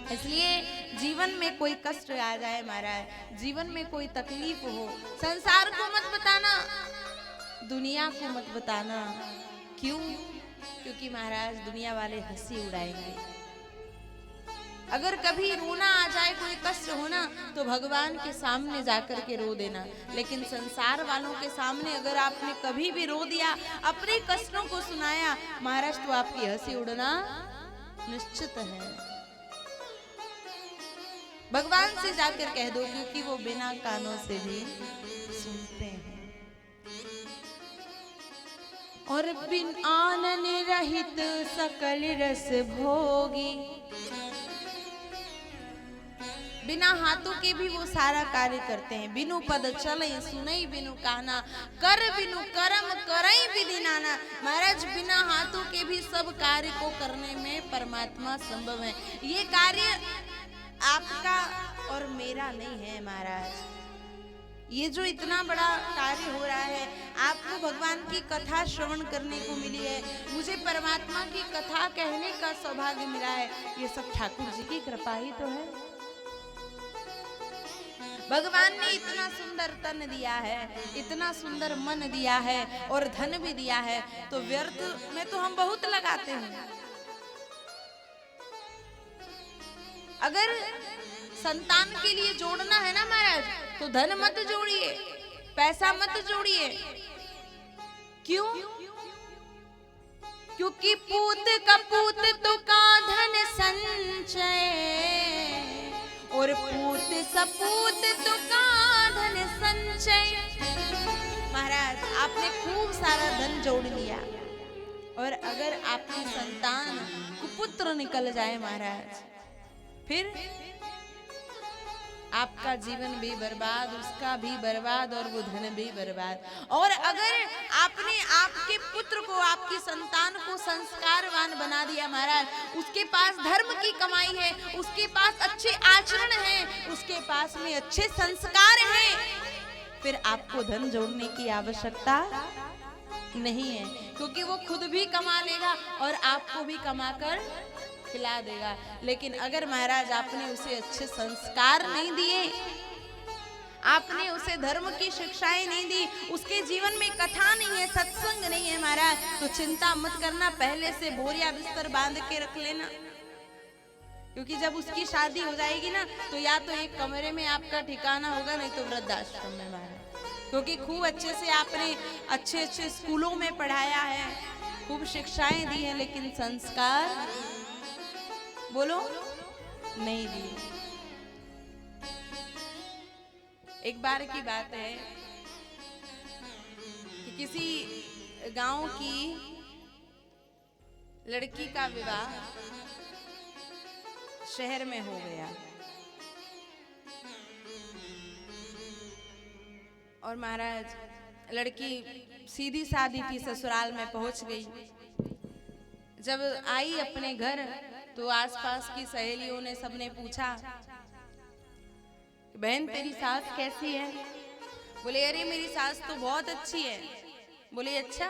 [SPEAKER 1] इसलिए जीवन में कोई कष्ट आ जाए महाराज, जीवन में कोई तकलीफ हो, संसार को मत बताना, दुनिया को मत बताना। क्यों? क्योंकि महाराज दुनिया वाले हंसी उड़ाएंगे। अगर कभी रोना आ जाए, कोई कष्ट होना, तो भगवान के सामने जाकर के रो देना। लेकिन संसार वालों के सामने अगर आपने कभी भी रो दिया, अपने कष्टों को सुनाया, महाराज तो आपकी हंसी उड़ना निश्चित है। भगवान से जाकर कह दो, क्योंकि वो बिना कानों से भी सुनते हैं। और बिन आनन रहित सकल रस भोगी। बिना हाथों के भी वो सारा कार्य करते हैं। बिनु पद चले सुनई बिनु काना, कर बिनु करम करई विधि नाना। महाराज बिना हाथों के भी सब कार्य को करने में परमात्मा संभव है। ये कार्य आपका और मेरा नहीं है महाराज। ये जो इतना बड़ा कार्य हो रहा है, आपको भगवान की कथा श्रवण करने को मिली है, मुझे परमात्मा की कथा कहने का सौभाग्य मिला है, ये सब ठाकुर जी की कृपा ही तो है। भगवान ने इतना सुंदर तन दिया है, इतना सुंदर मन दिया है और धन भी दिया है, तो व्यर्थ में तो हम बहुत लगाते हैं। अगर संतान के लिए जोड़ना है ना महाराज, तो धन मत जोड़िए, पैसा मत जोड़िए। क्यों? क्योंकि पूत कपूत तो का धन संचय, और पूत सपूत तो का धन संचय। महाराज आपने खूब सारा धन जोड़ लिया, और अगर आपकी संतान कुपुत्र निकल जाए महाराज, फिर आपका जीवन भी बर्बाद, उसका भी बर्बाद, और वो धन भी बर्बाद। और अगर आपने आपके पुत्र को, आपकी संतान को संस्कारवान बना दिया महाराज, उसके पास धर्म की कमाई है, उसके पास अच्छे आचरण है, उसके पास में अच्छे संस्कार हैं, फिर आपको धन जोड़ने की आवश्यकता नहीं है, क्योंकि वो खुद भी कमा लेगा और आपको भी कमाकर खिला देगा। लेकिन अगर महाराज आपने उसे अच्छे संस्कार नहीं दिए, आपने उसे धर्म की शिक्षाएं नहीं दी, उसके जीवन में कथा नहीं है, सत्संग नहीं है महाराज, तो चिंता मत करना, पहले से बोरिया बिस्तर बांध के रख लेना। क्योंकि जब उसकी शादी हो जाएगी ना, तो या तो एक कमरे में आपका ठिकाना होगा, नहीं तो वृद्धाश्रम में महाराज। क्योंकि खूब अच्छे से आपने अच्छे अच्छे स्कूलों में पढ़ाया है, खूब शिक्षाएं दी हैं, लेकिन संस्कार बोलो नहीं दी। एक बार की बात है कि किसी गांव की लड़की का विवाह शहर में हो गया, और महाराज लड़की सीधी सादी थी, ससुराल में पहुंच गई। जब आई अपने घर, तो आसपास की सहेलियों ने सबने पूछा, बहन तेरी सास कैसी है? बोले अरे मेरी सास तो बहुत अच्छी है। बोले अच्छा?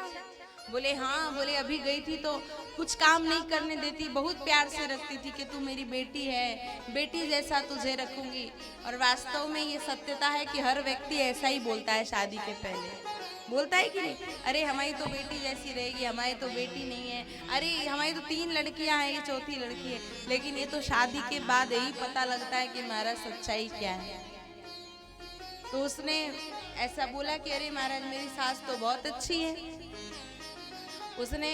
[SPEAKER 1] बोले हाँ। बोले अभी गई थी तो कुछ काम नहीं करने देती, बहुत प्यार से रखती थी कि तू मेरी बेटी है, बेटी जैसा तुझे रखूंगी। और वास्तव में ये सत्यता है कि हर व्यक्ति ऐसा ही बोलता है शादी के पहले, बोलता है कि नहीं? अरे हमारी तो बेटी जैसी रहेगी, हमारी तो बेटी नहीं है, अरे हमारी तो 3 लड़कियां हैं, ये चौथी लड़की है। लेकिन ये तो शादी के बाद यही पता लगता है कि महाराज सच्चाई क्या है। तो उसने ऐसा बोला कि अरे महाराज मेरी सास तो बहुत अच्छी है। उसने,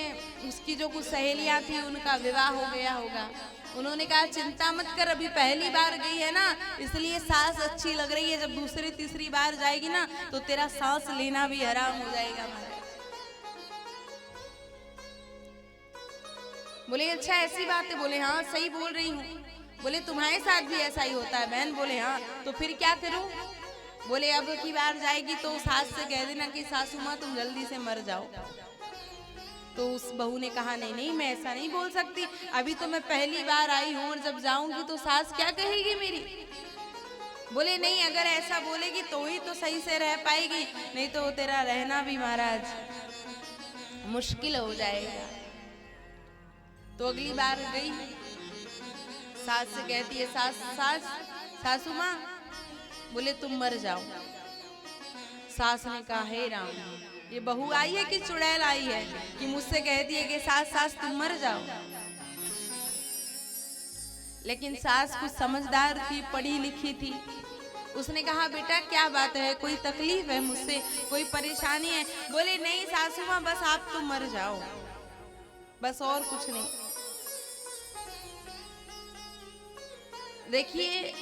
[SPEAKER 1] उसकी जो कुछ सहेलियां थी उनका विवाह हो गया होगा, उन्होंने कहा चिंता मत कर, अभी पहली बार गई है ना, इसलिए सांस अच्छी लग रही है, जब दूसरी तीसरी बार जाएगी ना तो तेरा सांस लेना भी हराम हो जाएगा महाराज। बोले अच्छा ऐसी बात है? बोले हाँ सही बोल रही हूँ। बोले तुम्हारे साथ भी ऐसा ही होता है बहन? बोले हाँ। तो फिर क्या करूं? बोले अब की बार जाएगी तो सास से कह देना कि सासू माँ तुम जल्दी से मर जाओ। तो उस बहू ने कहा नहीं नहीं, मैं ऐसा नहीं बोल सकती, अभी तो मैं पहली बार आई हूँ और जब जाऊंगी तो सास क्या कहेगी मेरी। बोले नहीं, अगर ऐसा बोलेगी तो ही तो सही से रह पाएगी, नहीं तो तेरा रहना भी महाराज मुश्किल हो जाएगा। तो अगली बार गई, सास से कहती है सासू माँ, बोले तुम मर जाओ। सास ने कहा हे राम, ये बहू आई है कि चुड़ैल आई है कि मुझसे कहती है कि सास तुम मर जाओ। लेकिन सास कुछ समझदार थी, पढ़ी लिखी थी। उसने कहा बेटा क्या बात है, कोई तकलीफ है मुझसे, कोई परेशानी है? बोले नहीं सासू माँ, बस आप तुम मर जाओ, बस और कुछ नहीं। देखिए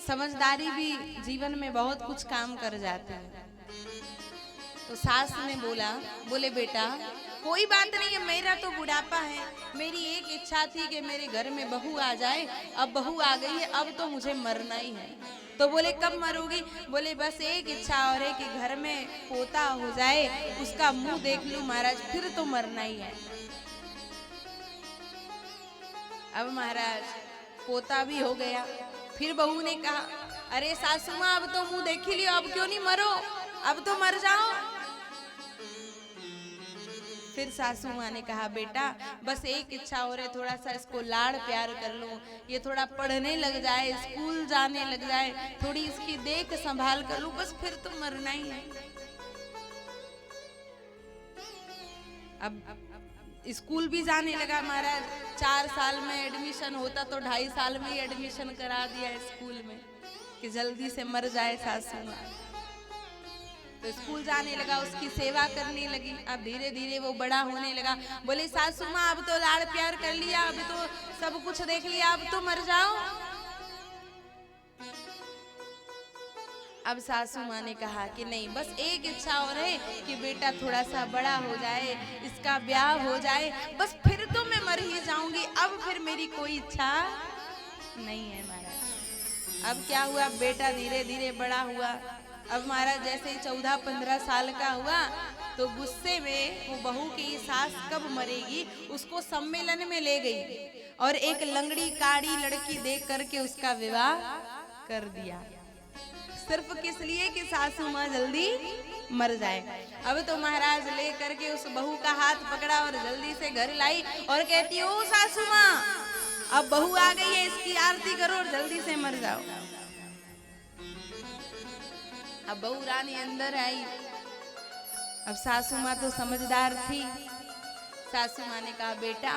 [SPEAKER 1] समझदारी भी जीवन में बहुत कुछ काम कर जाती है। तो सास ने बोले बेटा कोई बात नहीं है, मेरा तो बुढ़ापा है, मेरी एक इच्छा थी कि मेरे घर में बहू आ जाए, अब बहू आ गई है, अब तो मुझे मरना ही है। तो बोले कब मरोगी? बोले बस एक इच्छा और है कि घर में पोता हो जाए, उसका मुंह देख लूं महाराज, फिर तो मरना ही है। अब महाराज पोता भी हो गया। फिर बहू ने कहा अरे सासू माँ, अब तो मुंह देख ही लियो, अब क्यों नहीं मरो, अब तो मर जाओ। फिर सासू माँ ने कहा बेटा बस एक इच्छा हो रही, थोड़ा सा इसको लाड़ प्यार कर लूं, ये थोड़ा पढ़ने लग जाए, स्कूल जाने लग जाए, थोड़ी इसकी देख संभाल कर लूं, बस फिर तो मरना ही है। अब स्कूल भी जाने लगा महाराज। 4 साल में एडमिशन होता तो 2.5 साल में ही एडमिशन करा दिया स्कूल में कि जल्दी से मर जाए सासू माँ। तो स्कूल जाने लगा, उसकी सेवा करने लगी। अब धीरे धीरे वो बड़ा होने लगा। बोले सासू माँ अब तो लाड़ प्यार कर लिया, अब तो सब कुछ देख लिया, अब तो मर जाओ। अब सासू माँ ने कहा कि नहीं, बस एक इच्छा और है कि बेटा थोड़ा सा बड़ा हो जाए, इसका ब्याह हो जाए, बस फिर तो मैं मर ही जाऊंगी, अब फिर मेरी कोई इच्छा नहीं है महाराज। अब क्या हुआ, बेटा धीरे धीरे बड़ा हुआ। अब महाराज जैसे ही 14-15 साल का हुआ तो गुस्से में वो बहू की सास कब मरेगी उसको सम्मेलन में ले गई और एक लंगड़ी काड़ी लड़की देख करके उसका विवाह कर दिया, सिर्फ किस लिए कि सासू माँ जल्दी मर जाए। अब तो महाराज ले करके उस बहू का हाथ पकड़ा और जल्दी से घर लाई और कहती ओ सासू माँ, अब बहू आ गई है, इसकी आरती करो और जल्दी से मर जाओ। अब बहू रानी अंदर आई। अब सासू माँ तो समझदार थी। सासू माँ ने कहा बेटा,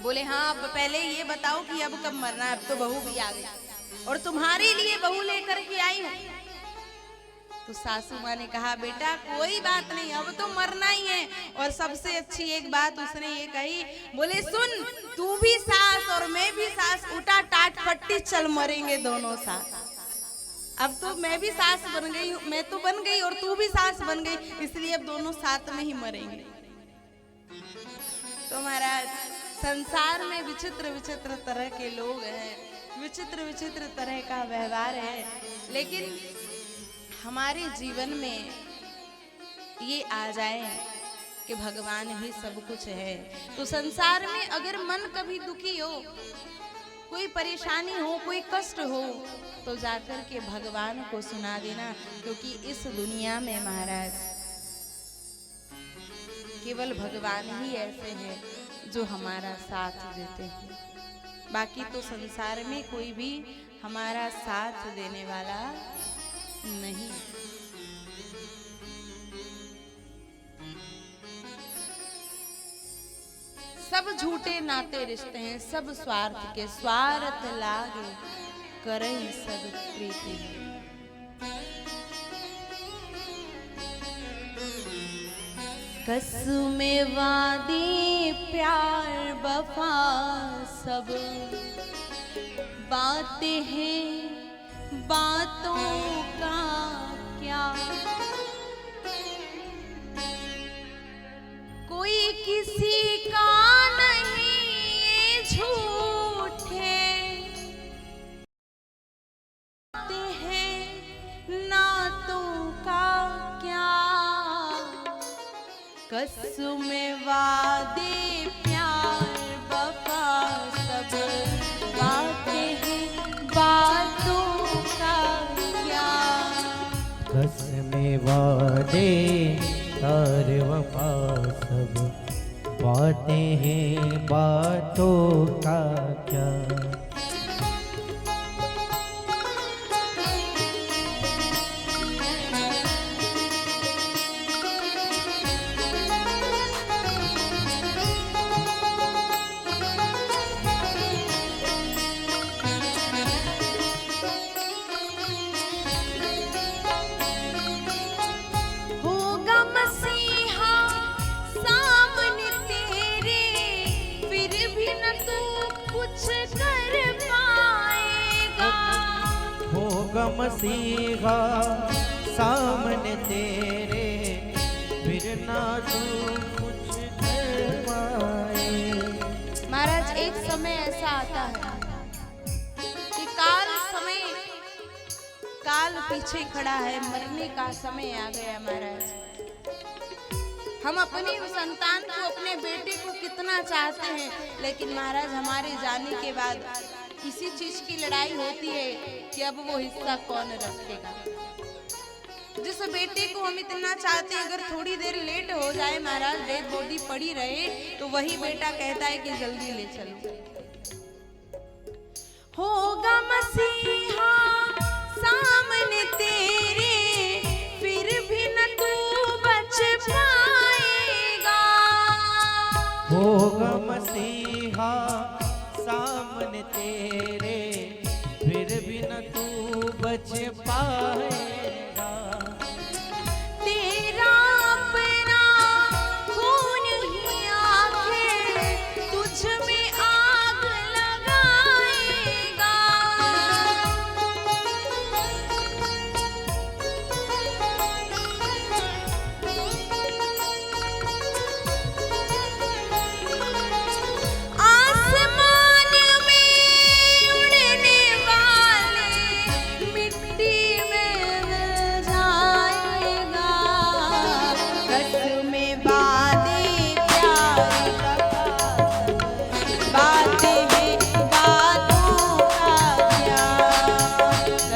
[SPEAKER 1] बोले हाँ अब पहले ये बताओ कि अब कब मरना है, अब तो बहू भी आ गई और तुम्हारे लिए बहू लेकर के आई हूँ। तो सासू माँ ने कहा बेटा कोई बात नहीं, अब तो मरना ही है। और सबसे अच्छी एक बात उसने ये कही, बोले सुन, तू भी सास और मैं भी सास, उठा टाट पट्टी चल मरेंगे दोनों साथ। अब तो मैं भी सास बन गई, मैं तो बन गई और तू भी सास बन गई, इसलिए अब दोनों साथ में ही मरेंगे। तो महाराज संसार में विचित्र विचित्र तरह के लोग हैं, विचित्र विचित्र तरह का व्यवहार है, लेकिन हमारे जीवन में ये आ जाए कि भगवान ही सब कुछ है। तो संसार में अगर मन कभी दुखी हो, कोई परेशानी हो, कोई कष्ट हो, तो जाकर के भगवान को सुना देना, क्योंकि इस दुनिया में महाराज केवल भगवान ही ऐसे हैं जो हमारा साथ देते हैं, बाकी तो संसार में कोई भी हमारा साथ देने वाला नहीं। सब झूठे नाते रिश्ते हैं, सब स्वार्थ के, स्वार्थ लागे करई सब प्रीति। कसमे वादी प्यार वफा सब बातें हैं, बातों का क्या, कोई किसी का नहीं, ये झूठे कसम वादे प्यार वफा सब बातें हैं बातों का क्या।
[SPEAKER 2] कसम वादे प्यार वफा सब बातें हैं बातों का क्या।
[SPEAKER 1] होगा मसीहा सामने तेरे, फिर भी न तू कुछ कर पाएगा।
[SPEAKER 2] होगा मसीहा सामने तेरे, फिर ना तू कुछ कर पाए।
[SPEAKER 1] महाराज एक समय ऐसा आता है कि काल पीछे खड़ा है, मरने का समय आ गया। महाराज हम अपनी संतान को, अपने बेटे को कितना चाहते हैं, लेकिन महाराज हमारे जाने के बाद इसी चीज की लड़ाई होती है कि अब वो हिस्सा कौन रखेगा। जिस बेटे को हम इतना चाहते हैं, अगर थोड़ी देर लेट हो जाए महाराज, डेड बॉडी पड़ी रहे, तो वही बेटा कहता है कि जल्दी ले चलो। होगा मसीहा सामने तेरे, फिर भी न तू बच पाएगा।
[SPEAKER 2] होगा मसीहा सामने तेरे, फिर भी न तू बच पाएगा।
[SPEAKER 1] तेरा अपना खून ही आखिर तुझ में आग लगाएगा। आसमान में उड़ने वाले मिट्टी में मिल जाएगा। कसम वादे प्यार वफा बातें हैं बातों का क्या।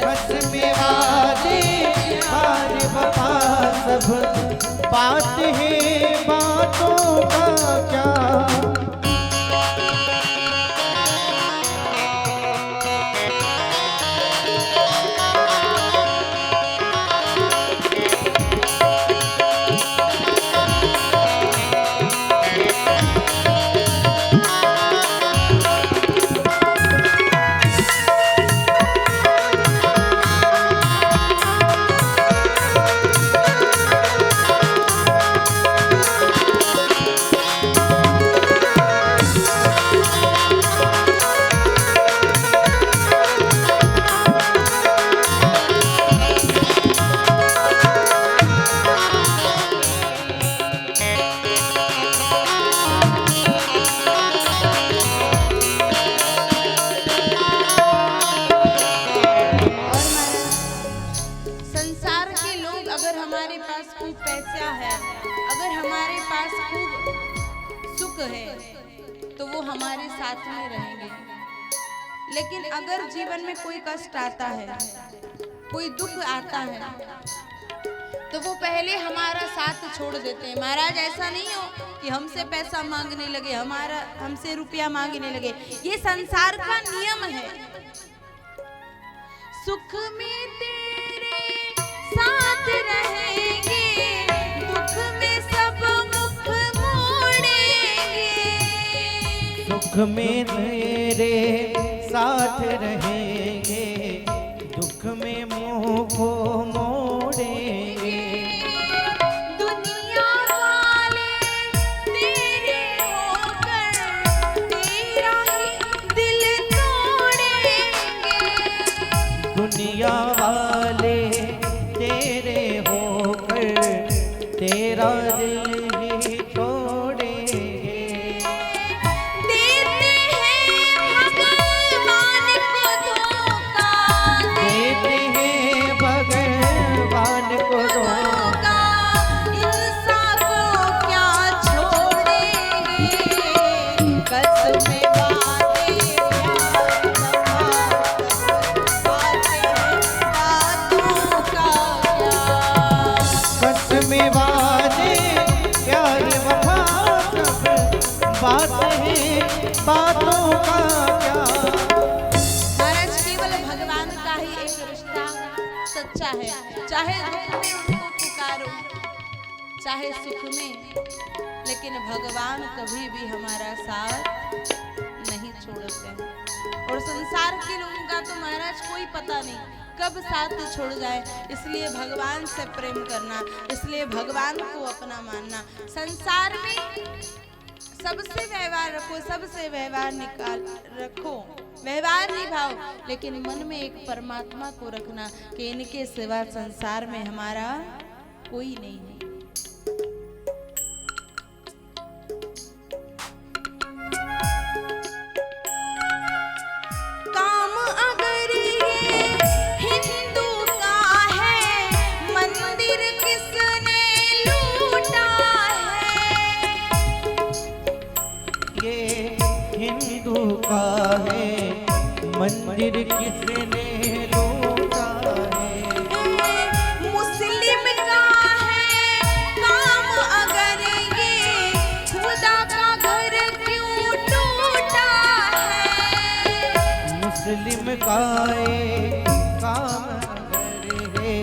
[SPEAKER 2] कसम वादे प्यार वफा सब बात है बातों का क्या।
[SPEAKER 1] संसार के लोग, अगर हमारे पास खूब पैसा है, अगर हमारे पास खूब सुख है, तो वो हमारे साथ में रहेंगे। लेकिन अगर जीवन में कोई कष्ट आता है, कोई दुख आता है, तो वो पहले हमारा साथ छोड़ देते हैं। महाराज ऐसा नहीं हो कि हमसे पैसा मांगने लगे, हमसे रुपया मांगने लगे। ये संसार का नियम है। सुख में तेरे साथ रहेंगे, दुख में सब मुख मोड़ेंगे।
[SPEAKER 2] सुख में तेरे साथ रहेंगे, दुख में मुंह को मोड़ेंगे।
[SPEAKER 1] दुनिया वाले तेरे होकर तेरा ही दिल तोड़ेंगे।
[SPEAKER 2] दुनिया वाले तेरे होकर तेरा दिल ही तोड़ेंगे।
[SPEAKER 1] देते हैं भगवान को धोखा,
[SPEAKER 2] देते हैं भगवान बातों का क्या।
[SPEAKER 1] महाराज केवल भगवान का ही एक रिश्ता सच्चा है, चाहे दुख में उनको पुकारो, चाहे सुख में, लेकिन भगवान कभी भी हमारा साथ नहीं छोड़ते हैं। और संसार के लोगों का तो महाराज कोई पता नहीं कब साथ छोड़ जाए, इसलिए भगवान से प्रेम करना, इसलिए भगवान को अपना मानना। संसार में सबसे व्यवहार रखो, सबसे व्यवहार निकाल रखो, व्यवहार निभाओ, लेकिन मन में एक परमात्मा को रखना कि इनके सिवा संसार में हमारा कोई नहीं है।
[SPEAKER 2] मंदिर किसने लूटा है।
[SPEAKER 1] मुस्लिम का है काम अगर ये खुदा का घर क्यों टूटा है।
[SPEAKER 2] मुस्लिम का काम अगर है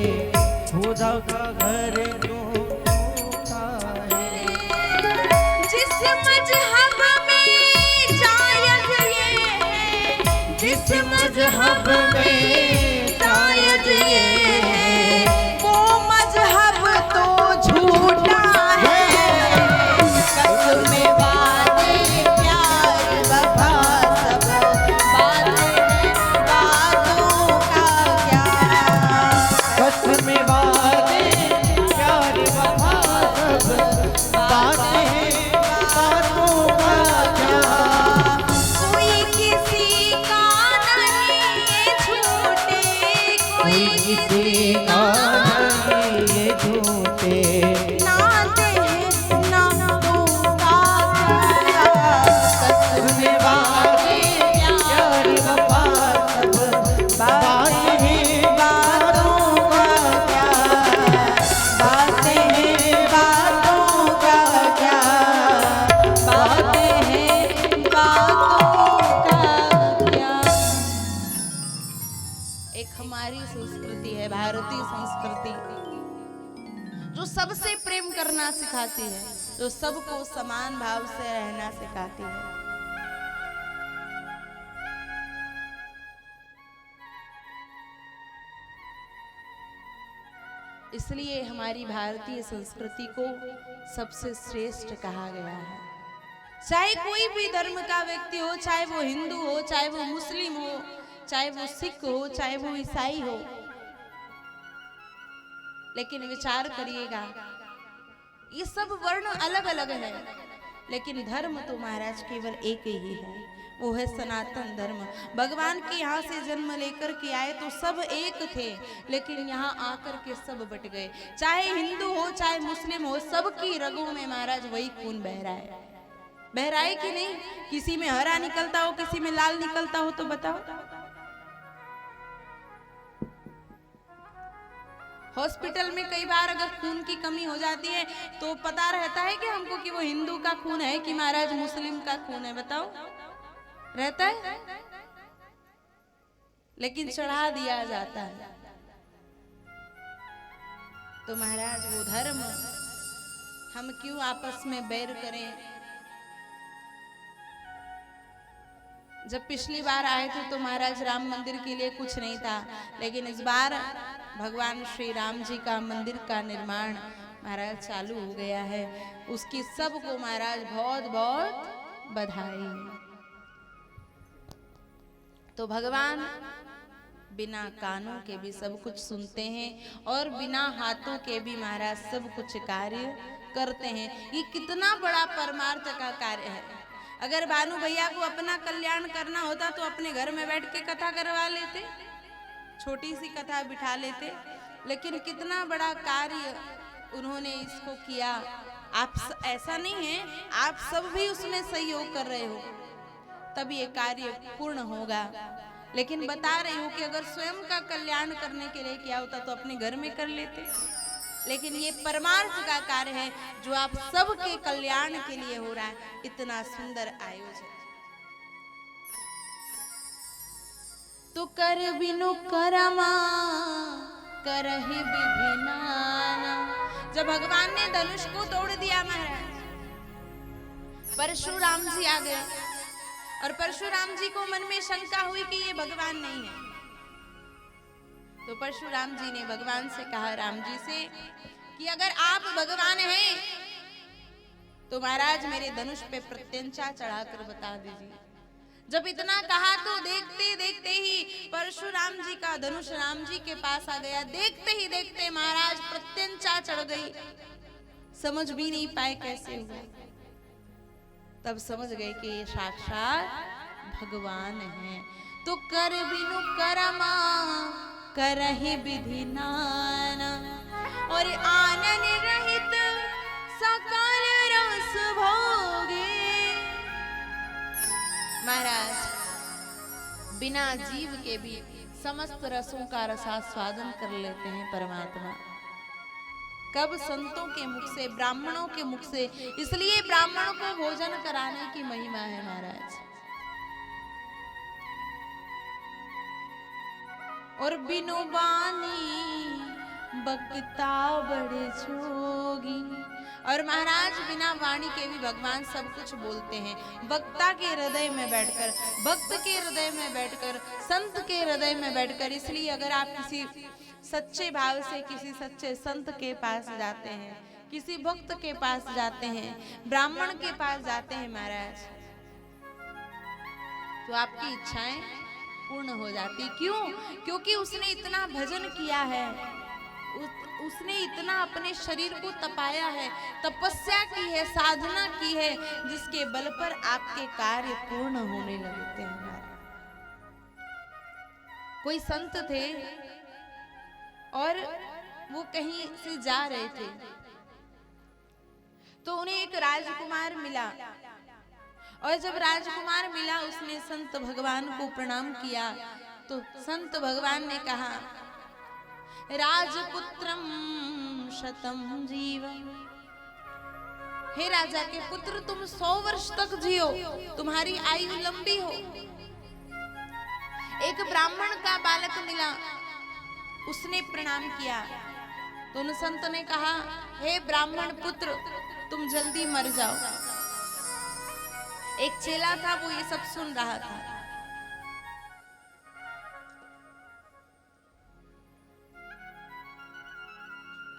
[SPEAKER 2] खुदा का घर क्यों टूटा है।
[SPEAKER 1] जिस मजहब में जायज ये है, जिस मजहब में शायद ये है, वो मजहब तो झूठा है। कसम वादे प्यार वफा सब बातें बातों का क्या।
[SPEAKER 2] कसम वादे प्यार वफा सब बातें बातों का क्या।
[SPEAKER 1] कोई किसी का नहीं झूठे, कोई
[SPEAKER 2] किसी का नहीं ये झूठे।
[SPEAKER 1] ना दे ना दूंगा क्या। कसम वादे
[SPEAKER 2] प्यार वफा सब बातें बातों का क्या।
[SPEAKER 1] बातें बातों का क्या, बातें बातों का क्या। एक हमारी संस्कृति है, भारतीय संस्कृति, जो सबसे प्रेम करना सिखाती है, जो सबको समान भाव से रहना सिखाती है। इसलिए हमारी भारतीय संस्कृति को सबसे श्रेष्ठ कहा गया है। चाहे कोई भी धर्म का व्यक्ति हो, चाहे वो हिंदू हो, चाहे वो मुस्लिम हो, चाहे वो सिख हो, चाहे वो ईसाई हो, लेकिन विचार करिएगा, ये सब वर्ण अलग अलग है, लेकिन धर्म तो महाराज केवल एक ही है, वो है सनातन धर्म। भगवान के यहाँ से जन्म लेकर के आए तो सब एक थे, लेकिन यहाँ आकर के सब बट गए। चाहे हिंदू हो, चाहे मुस्लिम हो, सबकी रगों में महाराज वही खून बह रहा है। बह रहा है कि नहीं? किसी में हरा निकलता हो, किसी में लाल निकलता हो, तो बताओ। हॉस्पिटल में कई बार अगर खून की कमी हो जाती है तो पता रहता है कि हमको कि वो हिंदू का खून है कि महाराज मुस्लिम का खून है, बताओ? रहता है, लेकिन चढ़ा दिया जाता है। तो महाराज वो धर्म हम क्यों आपस में बैर करें? जब पिछली बार आए थे तो महाराज राम मंदिर के लिए कुछ नहीं था, लेकिन इस बार भगवान श्री राम जी का मंदिर का निर्माण महाराज चालू हो गया है। उसकी सबको महाराज बहुत बहुत बधाई। तो भगवान बिना कानों के भी सब कुछ सुनते हैं और बिना हाथों के भी महाराज सब कुछ कार्य करते हैं। ये कितना बड़ा परमार्थ का कार्य है। अगर भानु भैया को अपना कल्याण करना होता तो अपने घर में बैठ के कथा करवा लेते, छोटी सी कथा बिठा लेते, लेकिन कितना बड़ा कार्य उन्होंने इसको किया। आप ऐसा नहीं है, आप सब भी उसमें सहयोग कर रहे हो, तब ये कार्य पूर्ण होगा। लेकिन बता रही हूँ कि अगर स्वयं का कल्याण करने के लिए किया होता तो अपने घर में कर लेते, लेकिन ये परमार्थ का कार्य है जो आप सबके कल्याण के लिए हो रहा है। इतना सुंदर आयोजन। तो कर बिनु करमा करहि विधि नाना। जब भगवान ने धनुष को तोड़ दिया महाराज, परशुराम जी आ गए और परशुराम जी को मन में शंका हुई कि ये भगवान नहीं है। तो परशुराम जी ने भगवान से कहा, राम जी से, कि अगर आप भगवान हैं तो महाराज मेरे धनुष पे प्रत्यंचा चढ़ाकर बता दीजिए। जब इतना कहा तो देखते देखते ही परशुराम जी का धनुष राम जी के पास आ गया। देखते ही देखते महाराज प्रत्यंचा चढ़ गई, समझ भी नहीं पाए कैसे हुआ। तब समझ गए कि ये साक्षात भगवान हैं। तो कर बिनु करमा करहि विधि नाना, और आनन रहित सकल रस भोगे। महाराज बिना जीव के भी समस्त रसों का रसास्वादन कर लेते हैं परमात्मा। कब? संतों के मुख से, ब्राह्मणों के मुख से। इसलिए ब्राह्मणों को भोजन कराने की महिमा है महाराज। और बिनु बानी बक्ता बड़े जोगी। और महाराज बिना वाणी के भी भगवान सब कुछ बोलते हैं। वक्ता के हृदय में बैठकर, भक्त के हृदय में बैठकर, संत के हृदय में बैठकर। इसलिए अगर आप किसी सच्चे भाव से किसी सच्चे संत के पास जाते हैं, किसी भक्त के पास जाते हैं, ब्राह्मण के पास जाते हैं महाराज, तो आपकी इच्छाएं पूर्ण हो जाती। क्यों? क्योंकि उसने इतना भजन किया है, उसने इतना अपने शरीर को तपाया है, तपस्या की है, साधना की है, जिसके बल पर आपके कार्य पूर्ण होने लगते हैं। कोई संत थे और वो कहीं से जा रहे थे, तो उन्हें एक राजकुमार मिला। और जब राजकुमार मिला, उसने संत भगवान को प्रणाम किया। तो संत भगवान ने कहा, राजपुत्रम शतम जीवम। हे राजा के पुत्र, तुम 100 वर्ष तक जियो, तुम्हारी आयु लंबी हो। एक ब्राह्मण का बालक मिला, उसने प्रणाम किया। तो उन संत ने कहा, हे ब्राह्मण पुत्र, तुम जल्दी मर जाओ। एक चेला था, वो ये सब सुन रहा था।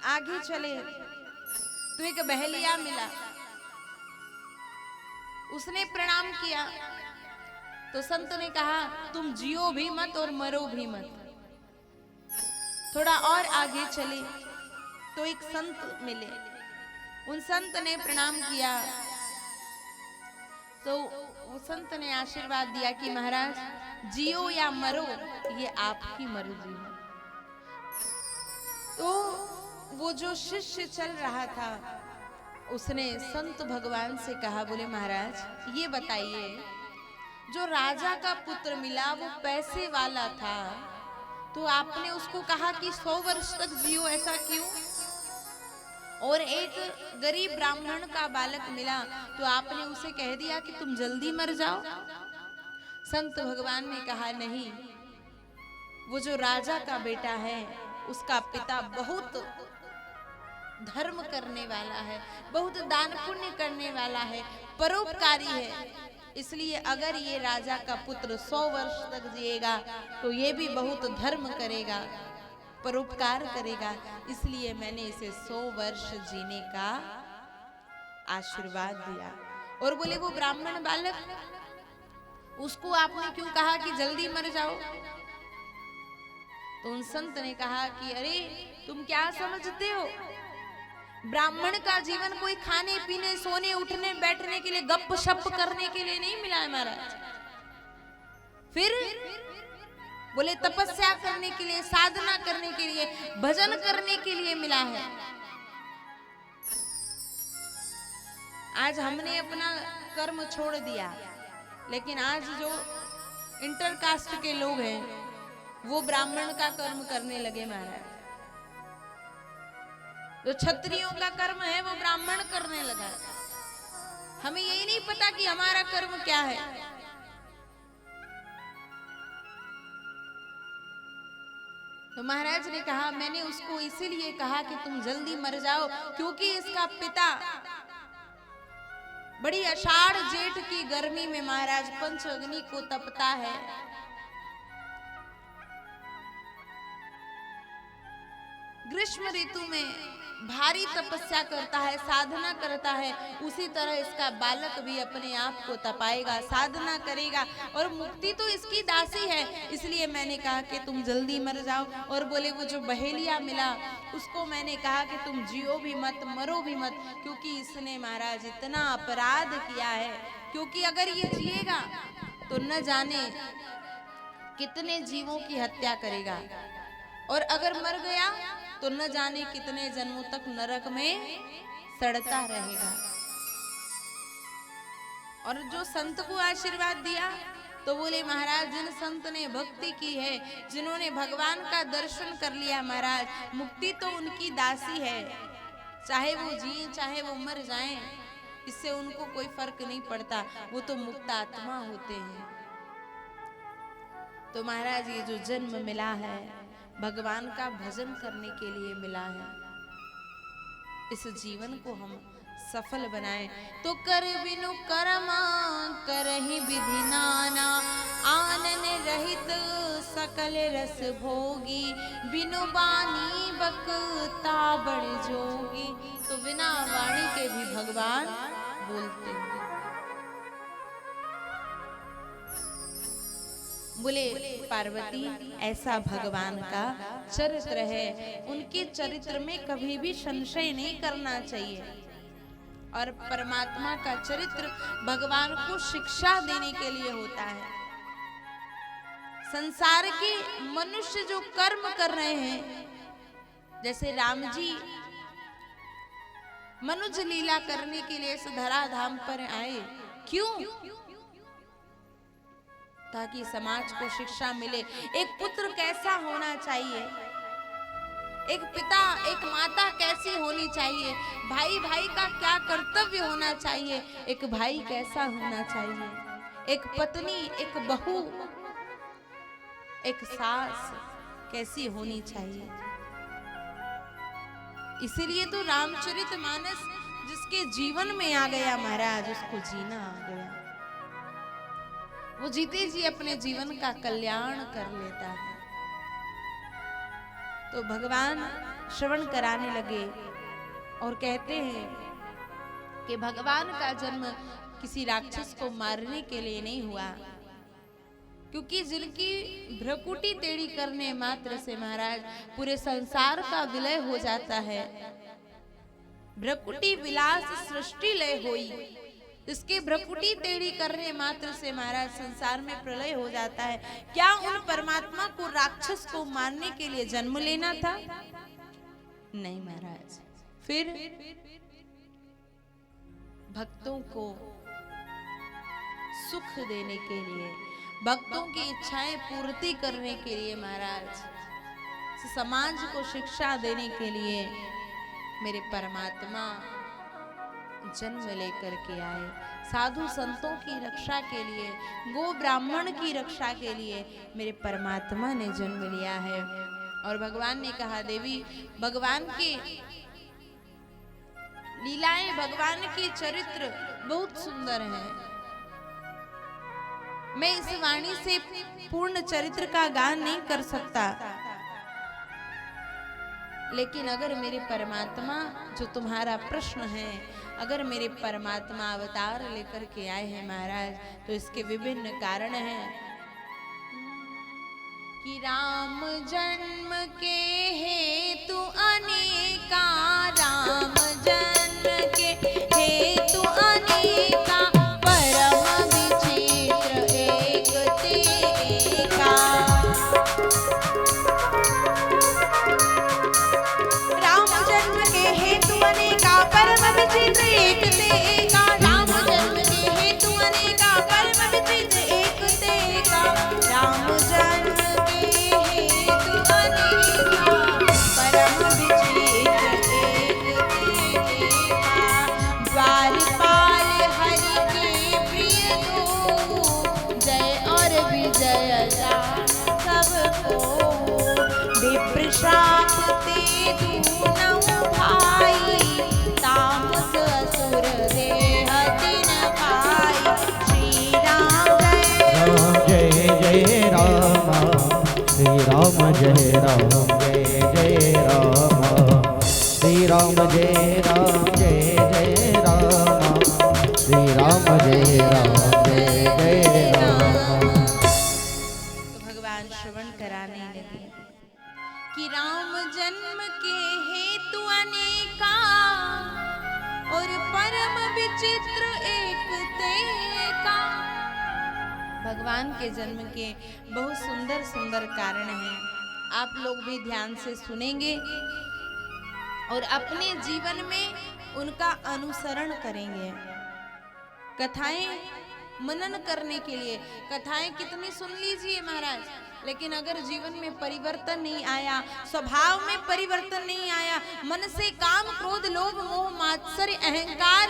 [SPEAKER 1] आगे चले तो एक बहलिया मिला, उसने प्रणाम किया। तो संत ने कहा, तुम जियो भी मत और मरो भी मत। थोड़ा और आगे चले तो एक संत मिले, उन संत ने प्रणाम किया। तो वो संत ने आशीर्वाद दिया कि महाराज, जियो या मरो ये आपकी मर्जी है। तो वो जो शिष्य चल रहा था, उसने संत भगवान से कहा, बोले महाराज ये बताइए, जो राजा का पुत्र मिला वो पैसे वाला था, तो आपने उसको कहा कि 100 वर्ष तक जियो, ऐसा क्यों? और एक गरीब ब्राह्मण का बालक मिला, तो आपने उसे कह दिया कि तुम जल्दी मर जाओ। संत भगवान ने कहा, नहीं, वो जो राजा का बेटा है, उसका पिता बहुत धर्म करने वाला है, बहुत दान पुण्य करने वाला है, परोपकारी है। इसलिए अगर ये राजा का पुत्र 100 वर्ष तक जिएगा तो ये भी बहुत धर्म करेगा, परोपकार करेगा। इसलिए मैंने इसे 100 वर्ष जीने का आशीर्वाद दिया। और बोले वो ब्राह्मण बालक, उसको आपने क्यों कहा कि जल्दी मर जाओ? तो उन संत ने कहा कि अरे तुम क्या समझते हो, ब्राह्मण का जीवन कोई खाने पीने, सोने, उठने, बैठने के लिए, गप शप करने के लिए नहीं मिला है महाराज। फिर बोले तपस्या करने के लिए, साधना करने के लिए, भजन करने के लिए मिला है। आज हमने अपना कर्म छोड़ दिया, लेकिन आज जो इंटरकास्ट के लोग हैं वो ब्राह्मण का कर्म करने लगे महाराज। जो क्षत्रियों का कर्म है वो ब्राह्मण करने लगा। हमें यही नहीं पता कि हमारा कर्म क्या है। तो महाराज ने कहा, मैंने उसको इसीलिए कहा कि तुम जल्दी मर जाओ क्योंकि इसका पिता बड़ी आषाढ़ जेठ की गर्मी में महाराज पंच अग्नि को तपता है। ग्रीष्म ऋतु में भारी तपस्या करता है, साधना करता है, उसी तरह इसका बालक भी अपने आप को तपाएगा, साधना करेगा और मुक्ति तो इसकी दासी है। इसलिए मैंने कहा कि तुम जल्दी मर जाओ। और बोले वो जो बहेलिया मिला उसको मैंने कहा कि तुम जियो भी मत, मरो भी मत, क्योंकि इसने महाराज इतना अपराध किया है, क्योंकि अगर ये जिएगा तो न जाने कितने जीवों की हत्या करेगा, और अगर मर गया तो न जाने कितने जन्मों तक नरक में सड़ता रहेगा। और जो संत को आशीर्वाद दिया तो बोले महाराज, जिन संत ने भक्ति की है, जिन्होंने भगवान का दर्शन कर लिया महाराज, मुक्ति तो उनकी दासी है, चाहे वो जिए चाहे वो मर जाएं, इससे उनको कोई फर्क नहीं पड़ता, वो तो मुक्त आत्मा होते हैं। तो महाराज ये जो जन्म मिला है भगवान का भजन करने के लिए मिला है, इस जीवन को हम सफल बनाएं। तो कर बिनु कर्मा करहि विधि नाना, आनन रहित सकल रस भोगी, बिनु बानी बकता बड़ जोगी। तो बिना वाणी के भी भगवान बोलते हैं। बोले पार्वती, ऐसा भगवान का चरित्र है, उनके चरित्र में कभी भी संशय नहीं करना चाहिए। और परमात्मा का चरित्र भगवान को शिक्षा देने के लिए होता है। संसार के मनुष्य जो कर्म कर रहे हैं, जैसे राम जी मनुज लीला करने के लिए इस धराधाम पर आए, क्यों? ताकि समाज को शिक्षा मिले, एक पुत्र कैसा होना चाहिए, एक पिता एक माता कैसी होनी चाहिए, भाई भाई का क्या कर्तव्य होना चाहिए, एक भाई कैसा होना चाहिए, एक पत्नी एक बहू एक सास कैसी होनी चाहिए। इसीलिए तो रामचरितमानस जिसके जीवन में आ गया महाराज, उसको जीना आ गया, वो जीते जी अपने जीवन का कल्याण कर लेता है। तो भगवान श्रवण कराने लगे और कहते हैं कि भगवान का जन्म किसी राक्षस को मारने के लिए नहीं हुआ, क्योंकि जिनकी भ्रकुटी टेढ़ी करने मात्र से महाराज पूरे संसार का विलय हो जाता है। भ्रकुटी विलास सृष्टि लय होई, इसके भ्रकुटी टेढ़ी करने मात्र से महाराज संसार में प्रलय हो जाता है। क्या उन परमात्मा को राक्षस को मारने के लिए जन्म लेना था? नहीं महाराज। फिर भक्तों को सुख देने के लिए, भक्तों की इच्छाएं पूर्ति करने के लिए महाराज, समाज को शिक्षा देने के लिए मेरे परमात्मा जन्म लेकर के आए। साधु संतों की रक्षा के लिए, गो ब्राह्मण की रक्षा के लिए मेरे परमात्मा ने जन्म लिया है। और भगवान ने कहा, देवी भगवान की लीलाएं, भगवान के चरित्र बहुत सुंदर हैं। मैं इस वाणी से पूर्ण चरित्र का गान नहीं कर सकता, लेकिन अगर मेरे परमात्मा, जो तुम्हारा प्रश्न है, अगर मेरे परमात्मा अवतार लेकर के आए हैं महाराज, तो इसके विभिन्न कारण हैं। कि राम जन्म के हेतु अनेका, राम जन्म के हेतु अनेका, परम विचित्र एक ते एका। राम जन्म के हेतु अनेका, परम विचित्र एक ते एका। राम जन्म के हेतु अनेका, परम विचित्र एक ते एका। राम जन्म के हेतु अनेका, परम विचित्र एक ते एका। द्वारपाल हरि के प्रिय दो, जय और विजय जान सबको। श्राप ते दूनौ भाई, तामस असुर देह तिन पाई। श्री राम
[SPEAKER 2] जय जय राम, श्री राम जय राम, जय जय राम, श्री राम जय राम, जय जय राम, श्री राम जय राम, जय जय राम।
[SPEAKER 1] तो भगवान श्रवण कराने लगे कि राम जन्म के हेतु अनेका, और परम विचित्र एक का। भगवान के जन्म के बहुत सुंदर सुंदर कारण हैं। आप लोग भी ध्यान से सुनेंगे और अपने जीवन में उनका अनुसरण करेंगे। कथाएं मनन करने के लिए, कथाएं कितनी सुन लीजिए महाराज, लेकिन अगर जीवन में परिवर्तन नहीं आया, स्वभाव में परिवर्तन नहीं आया, मन से काम क्रोध लोभ मोह मात्सर्य अहंकार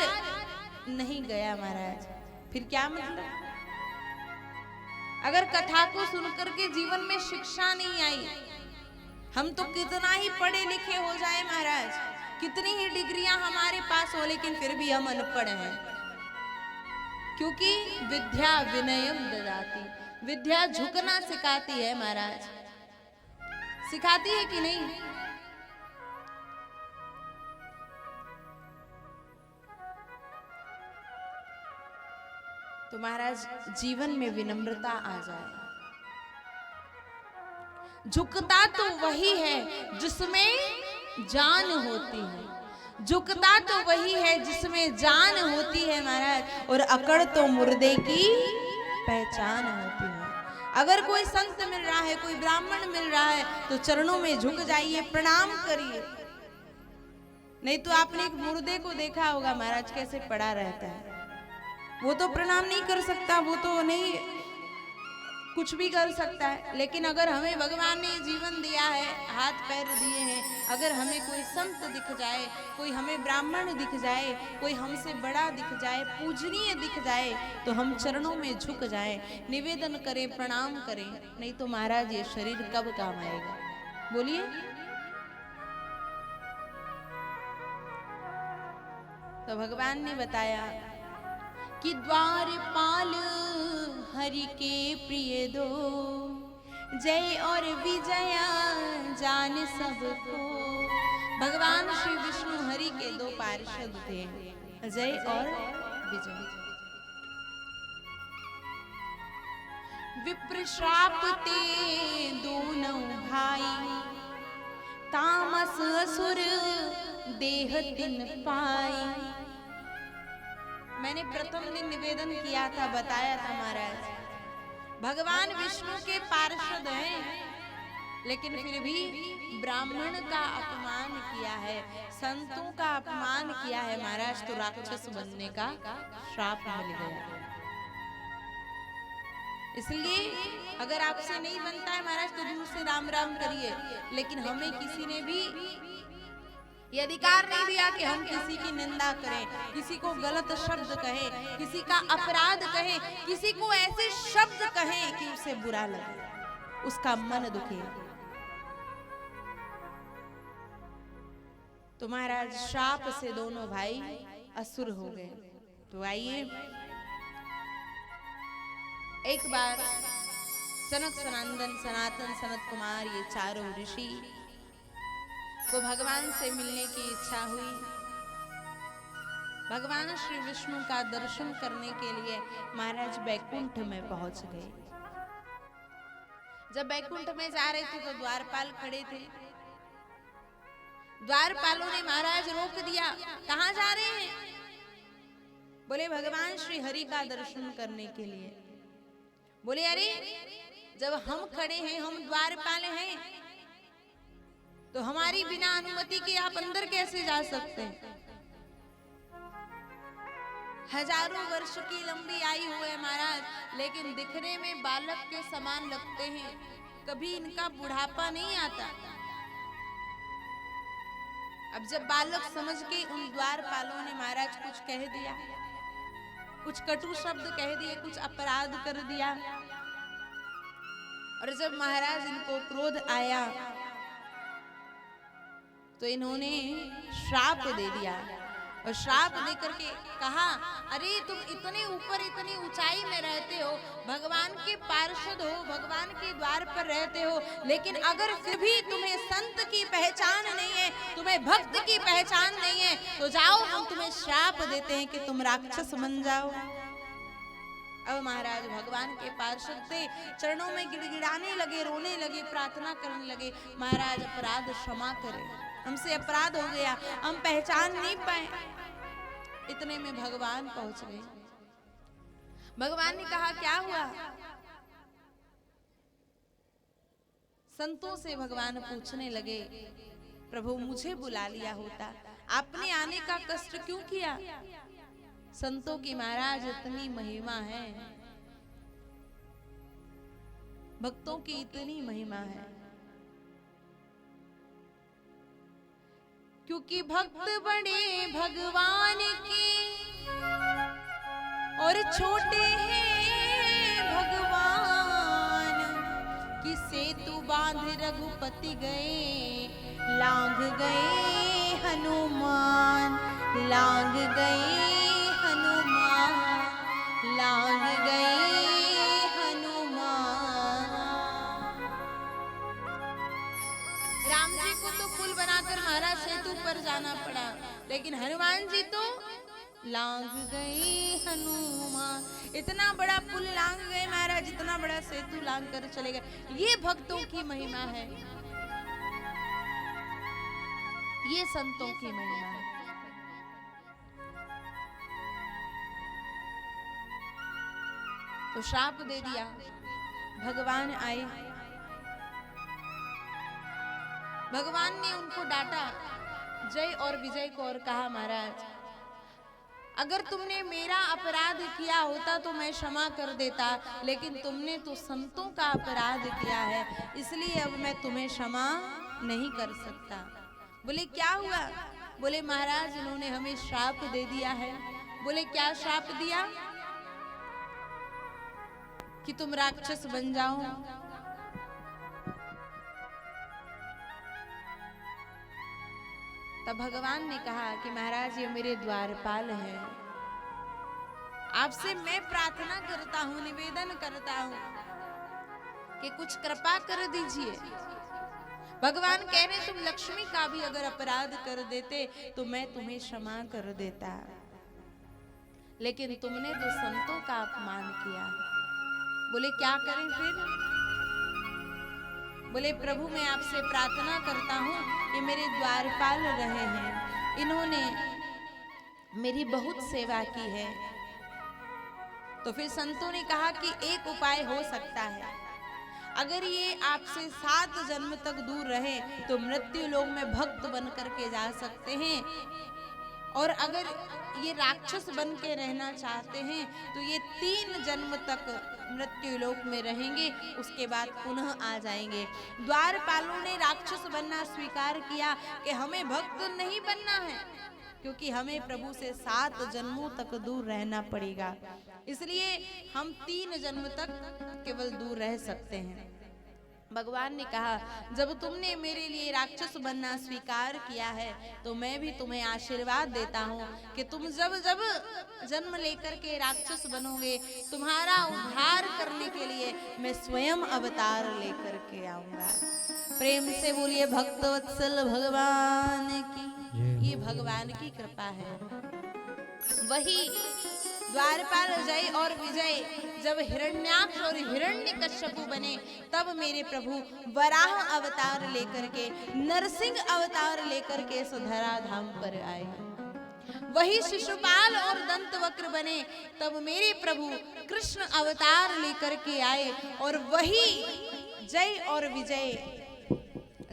[SPEAKER 1] नहीं गया महाराज, फिर क्या मतलब? अगर कथा को सुनकर के जीवन में शिक्षा नहीं आई, हम तो कितना ही पढ़े लिखे हो जाए महाराज, कितनी ही डिग्रियां हमारे पास हो, लेकिन फिर भी हम अनपढ़ हैं। क्योंकि विद्या विनयम ददाती, विद्या झुकना सिखाती है महाराज, सिखाती है कि नहीं? तो महाराज जीवन में विनम्रता आ जाए। झुकता तो वही है जिसमें जान होती है, झुकता तो वही है जिसमें जान होती है महाराज, और अकड़ तो मुर्दे की पहचान होती है। अगर कोई संत मिल रहा है, कोई ब्राह्मण मिल रहा है, तो चरणों में झुक जाइए, प्रणाम करिए। नहीं तो आपने एक मुर्दे को देखा होगा महाराज कैसे पड़ा रहता है, वो तो प्रणाम नहीं कर सकता, वो तो नहीं कुछ भी कर सकता है। लेकिन अगर हमें भगवान ने जीवन दिया है, हाथ पैर दिए हैं, अगर हमें कोई संत दिख जाए, कोई हमें ब्राह्मण दिख जाए, कोई हमसे बड़ा दिख जाए, पूजनीय दिख जाए, तो हम चरणों में झुक जाएं, निवेदन करें, प्रणाम करें। नहीं तो महाराज ये शरीर कब काम आएगा? बोलिए। तो भगवान ने बताया कि द्वारपाल हरि के प्रिय दो, जय और विजया जान सबको। भगवान श्री विष्णु हरि के दो पार्षद थे, जय और विजय। विप्र श्राप ते दोनों भाई, तामस असुर देह तिन पाई। मैंने प्रथम दिन निवेदन किया था, बताया था महाराज, भगवान विष्णु के पार्षद हैं, लेकिन फिर भी ब्राह्मण का अपमान किया है, संतों का अपमान किया है महाराज, तो राक्षस बनने का श्राप मिल गया। इसलिए अगर आपसे नहीं बनता है महाराज तो दूर से राम राम करिए, लेकिन हमें किसी ने भी ये अधिकार नहीं दिया कि हम किसी की निंदा करें, किसी को गलत शब्द कहें, किसी का अपराध कहें, किसी को ऐसे शब्द कहें कि उसे बुरा लगे, उसका मन दुखे। तो महाराज श्राप से दोनों भाई असुर हो गए। तो आइए एक बार सनक सनंदन सनातन सनत कुमार ये चारों ऋषि को भगवान से मिलने की इच्छा हुई। भगवान श्री विष्णु का दर्शन करने के लिए महाराज बैकुंठ में पहुंच गए। जब बैकुंठ में जा रहे थे तो द्वारपाल खड़े थे। द्वारपालों ने महाराज रोक दिया, कहां जा रहे हैं? बोले भगवान श्री हरि का दर्शन करने के लिए। बोले अरे जब हम खड़े हैं, हम द्वारपाल हैं, तो हमारी बिना अनुमति के आप अंदर कैसे जा सकते हैं? हजारों वर्ष की लंबी आयु है महाराज, लेकिन दिखने में बालक के समान लगते हैं, कभी इनका बुढ़ापा नहीं आता। अब जब बालक समझ के उन द्वारपालों ने महाराज कुछ कह दिया, कुछ कटु शब्द कह दिए, कुछ अपराध कर दिया, और जब महाराज इनको क्रोध आया तो इन्होंने श्राप दे दिया और श्राप दे करके कहा, अरे तुम इतने ऊपर इतनी ऊंचाई में रहते हो, भगवान के पार्षद हो, भगवान के द्वार पर रहते हो, लेकिन अगर फिर भी तुम्हें संत की पहचान नहीं है, तुम्हें भक्त की पहचान नहीं है, तो जाओ हम तुम्हें श्राप देते हैं कि तुम राक्षस बन जाओ। अब महाराज भगवान के पार्षद थे, चरणों में गिड़गिड़ाने लगे, रोने लगे, प्रार्थना करने लगे, महाराज अपराध क्षमा करें, हमसे अपराध हो गया, हम पहचान नहीं पाए। इतने में भगवान पहुंच गए। भगवान ने कहा, क्या हुआ? संतों से भगवान पूछने लगे, प्रभु मुझे बुला लिया होता, आपने आने का कष्ट क्यों किया? संतों की महाराज इतनी महिमा है, भक्तों की इतनी महिमा है, क्योंकि भक्त बड़े भगवान के और छोटे हैं भगवान कि सेतु बांध रघुपति गए, लांघ गए हनुमान, लांघ गए हनुमान, लांघ गए हनुमान। राम जी को तो पुल बनाकर महाराज सेतु पर जाना पड़ा, लेकिन हनुमान जी तो लांघ गए हनुमान, इतना बड़ा पुल लांघ गए महाराज, इतना बड़ा सेतु लांघ कर चले गए। ये भक्तों की महिमा है, ये संतों की महिमा है। तो श्राप दे दिया, भगवान आए, भगवान ने उनको डांटा, जय और विजय को, और कहा, महाराज अगर तुमने मेरा अपराध किया होता तो मैं क्षमा कर देता, लेकिन तुमने तो संतों का अपराध किया है, इसलिए अब मैं तुम्हें क्षमा नहीं कर सकता। बोले क्या हुआ? बोले महाराज इन्होंने हमें श्राप दे दिया है। बोले क्या श्राप दिया? कि तुम राक्षस बन जाओ। तब भगवान ने कहा कि महाराज ये मेरे द्वारपाल हैं, आपसे मैं प्रार्थना करता हूँ, निवेदन करता हूँ कि कुछ कृपा कर दीजिए। भगवान कह रहे तुम लक्ष्मी का भी अगर अपराध कर देते तो मैं तुम्हें क्षमा कर देता, लेकिन तुमने तो संतों का अपमान किया। बोले क्या करें फिर? बोले प्रभु मैं आपसे प्रार्थना करता हूँ, ये मेरे द्वारपाल रहे हैं, इन्होंने मेरी बहुत सेवा की है। तो फिर संतों ने कहा कि एक उपाय हो सकता है, अगर ये आपसे 7 जन्म तक दूर रहे तो मृत्यु लोक में भक्त बन करके जा सकते हैं, और अगर ये राक्षस बन के रहना चाहते हैं तो ये 3 जन्म तक मृत्यु लोक में रहेंगे, उसके बाद पुनः आ जाएंगे। द्वारपालों ने राक्षस बनना स्वीकार किया कि हमें भक्त नहीं बनना है, क्योंकि हमें प्रभु से 7 जन्मों तक दूर रहना पड़ेगा, इसलिए हम 3 जन्म तक केवल दूर रह सकते हैं। भगवान ने कहा जब तुमने मेरे लिए राक्षस बनना स्वीकार किया है तो मैं भी तुम्हें आशीर्वाद देता हूँ कि तुम जब जब जन्म लेकर के राक्षस बनोगे, तुम्हारा उद्धार करने के लिए मैं स्वयं अवतार लेकर के आऊंगा। प्रेम से बोलिए भक्तवत्सल भगवान की। ये भगवान की कृपा है। वही द्वारपाल जय और विजय जब हिरण्याक्ष और हिरण्यकश्यपु बने, तब मेरे प्रभु वराह अवतार लेकर के, नरसिंह अवतार लेकर के इस धरा धाम पर आए। वही शिशुपाल और दंतवक्र बने, तब मेरे प्रभु कृष्ण अवतार लेकर के आए। और वही जय और विजय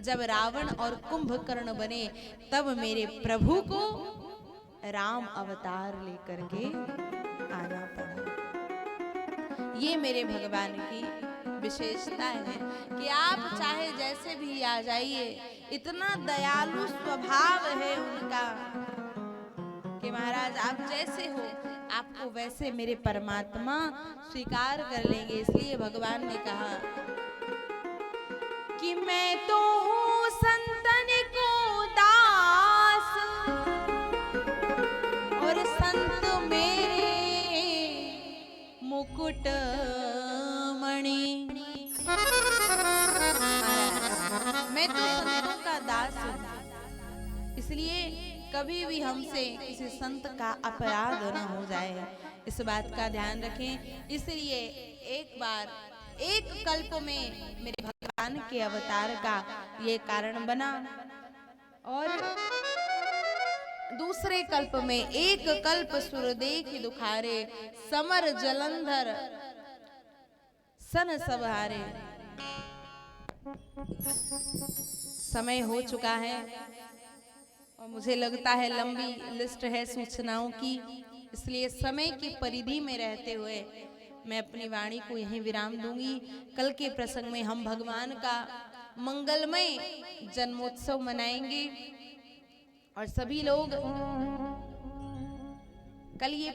[SPEAKER 1] जब रावण और कुंभकर्ण बने, तब मेरे प्रभु को राम अवतार लेकर के आना पड़ा। ये मेरे भगवान की विशेषता है कि आप चाहे जैसे भी आ जाइए, इतना दयालु स्वभाव है उनका कि महाराज आप जैसे हो, आपको वैसे मेरे परमात्मा स्वीकार कर लेंगे। इसलिए भगवान ने कहा कि मैं तो हूँ संतन को दास मुकुट मणि। मैं तो संतों का दास हूँ, इसलिए कभी भी हमसे किसी संत का अपराध न हो जाए, इस बात का ध्यान रखें। इसलिए एक बार एक कल्प में मेरे भगवान के अवतार का ये कारण बना, और दूसरे कल्प में एक कल्प सुर देखि दुखारे, समर जलंधर सन सब हारे। समय हो चुका है और मुझे लगता है लंबी लिस्ट है सूचनाओं की, इसलिए समय की परिधि में रहते हुए मैं अपनी वाणी को यहीं विराम दूंगी। कल के प्रसंग में हम भगवान का मंगलमय जन्मोत्सव मनाएंगे और सभी लोग कल ये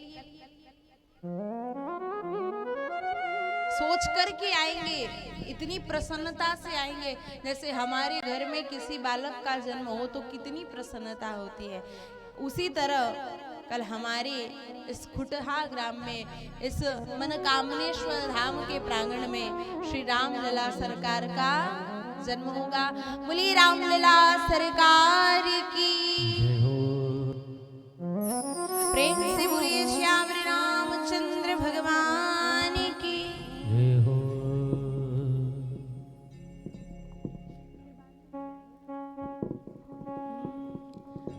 [SPEAKER 1] सोच करके आएंगे, इतनी प्रसन्नता से आएंगे जैसे हमारे घर में किसी बालक का जन्म हो तो कितनी प्रसन्नता होती है। उसी तरह कल हमारे इस खुटहा ग्राम में, इस मनकामनेश्वर धाम के प्रांगण में श्री रामलला सरकार का जन्म होगा। बोली रामलला सरकार की, प्रेम से बोलिए श्याम रामचंद्र भगवान की।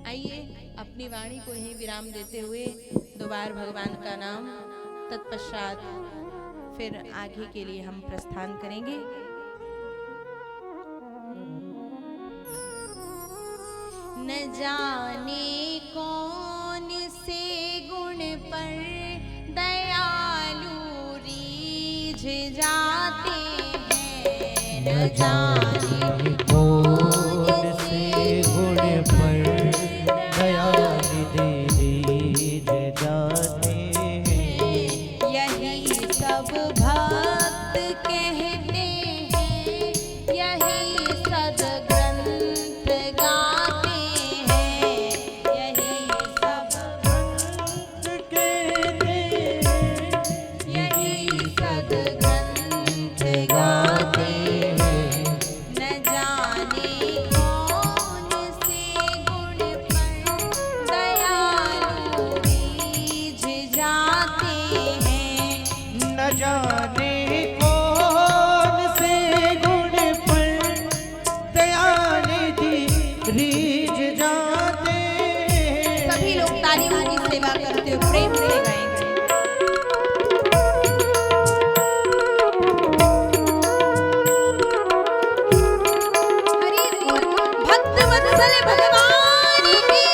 [SPEAKER 1] आइए अपनी वाणी को यही विराम देते हुए दोबारा भगवान का नाम, तत्पश्चात फिर आगे के लिए हम प्रस्थान करेंगे। न जाने कौन से गुण पर दयालु रीझ जाते हैं, न जाने
[SPEAKER 2] कौन से गुण पर दयानिधि रीझ जाते हैं,
[SPEAKER 1] यही सब भक्त कहते हैं, यही सदग्रंथ गाते हैं, यही सब
[SPEAKER 2] भक्त कहते हैं,
[SPEAKER 1] यही सदग्रंथ गाते हैं। न जाने कौन से गुण पर दयालु रीझ जाते हैं,
[SPEAKER 2] न जाने कौन से गुण पर दयानिधि रीझ जाते हैं।
[SPEAKER 1] सभी लोग तालियों की सेवा करते हुए प्रेम से गाएंगे। हरि बोल, भक्त वत्सल भगवान की।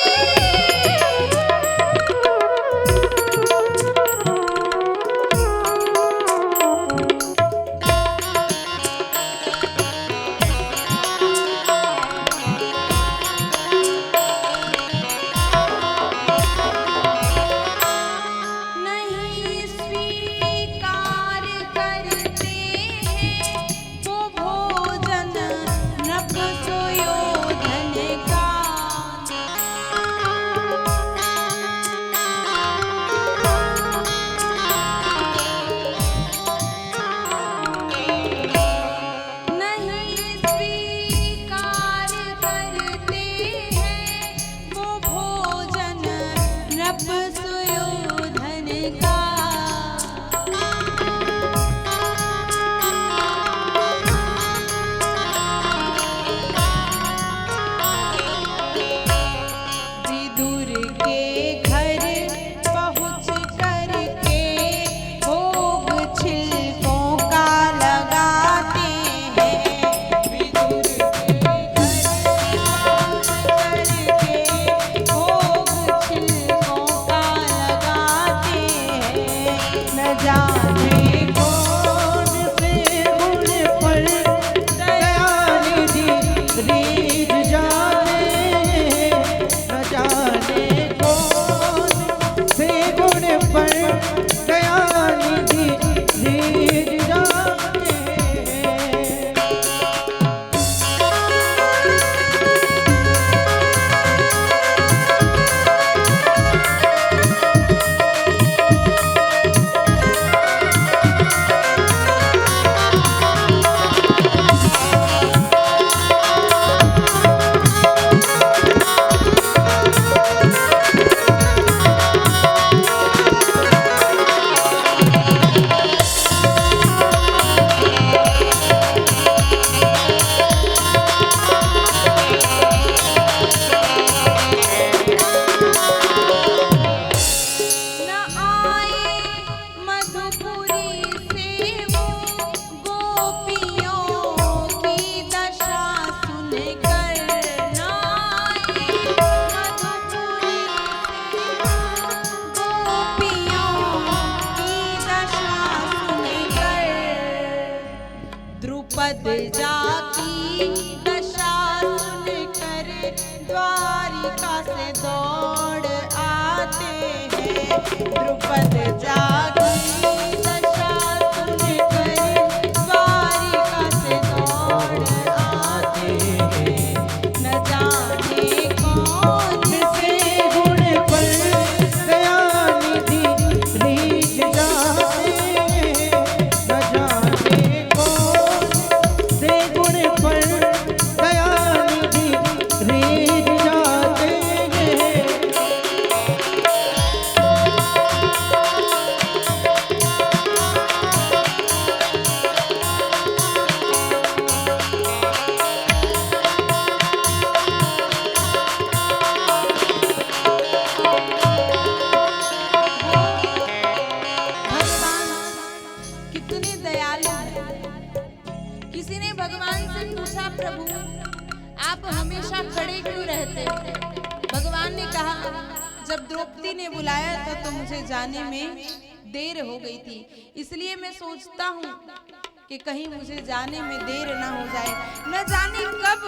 [SPEAKER 1] प्रभु आप हमेशा खड़े क्यों रहते हैं? भगवान ने कहा जब द्रौपदी ने बुलाया था तो मुझे जाने में देर हो गई थी, इसलिए मैं सोचता हूँ कि कहीं मुझे जाने में देर ना हो जाए, न जाने कब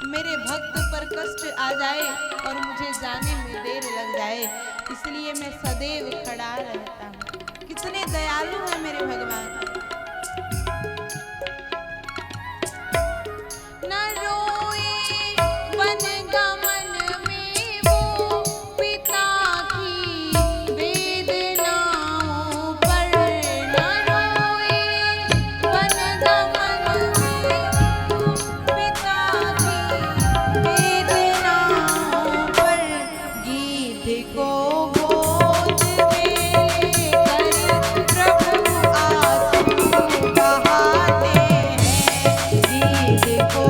[SPEAKER 1] मेरे भक्त पर कष्ट आ जाए और मुझे जाने में देर लग जाए, इसलिए मैं सदैव खड़ा रहता हूँ। कितने दयालु हैं मेरे भगवान। न रोए वन गमन में वो पिता की वेदनाओं पर, न रोए वन गमन में वो पिता की वेदनाओं पर, गीत को गोद में लेकर प्रभु आंसू बहाते हैं, गीत को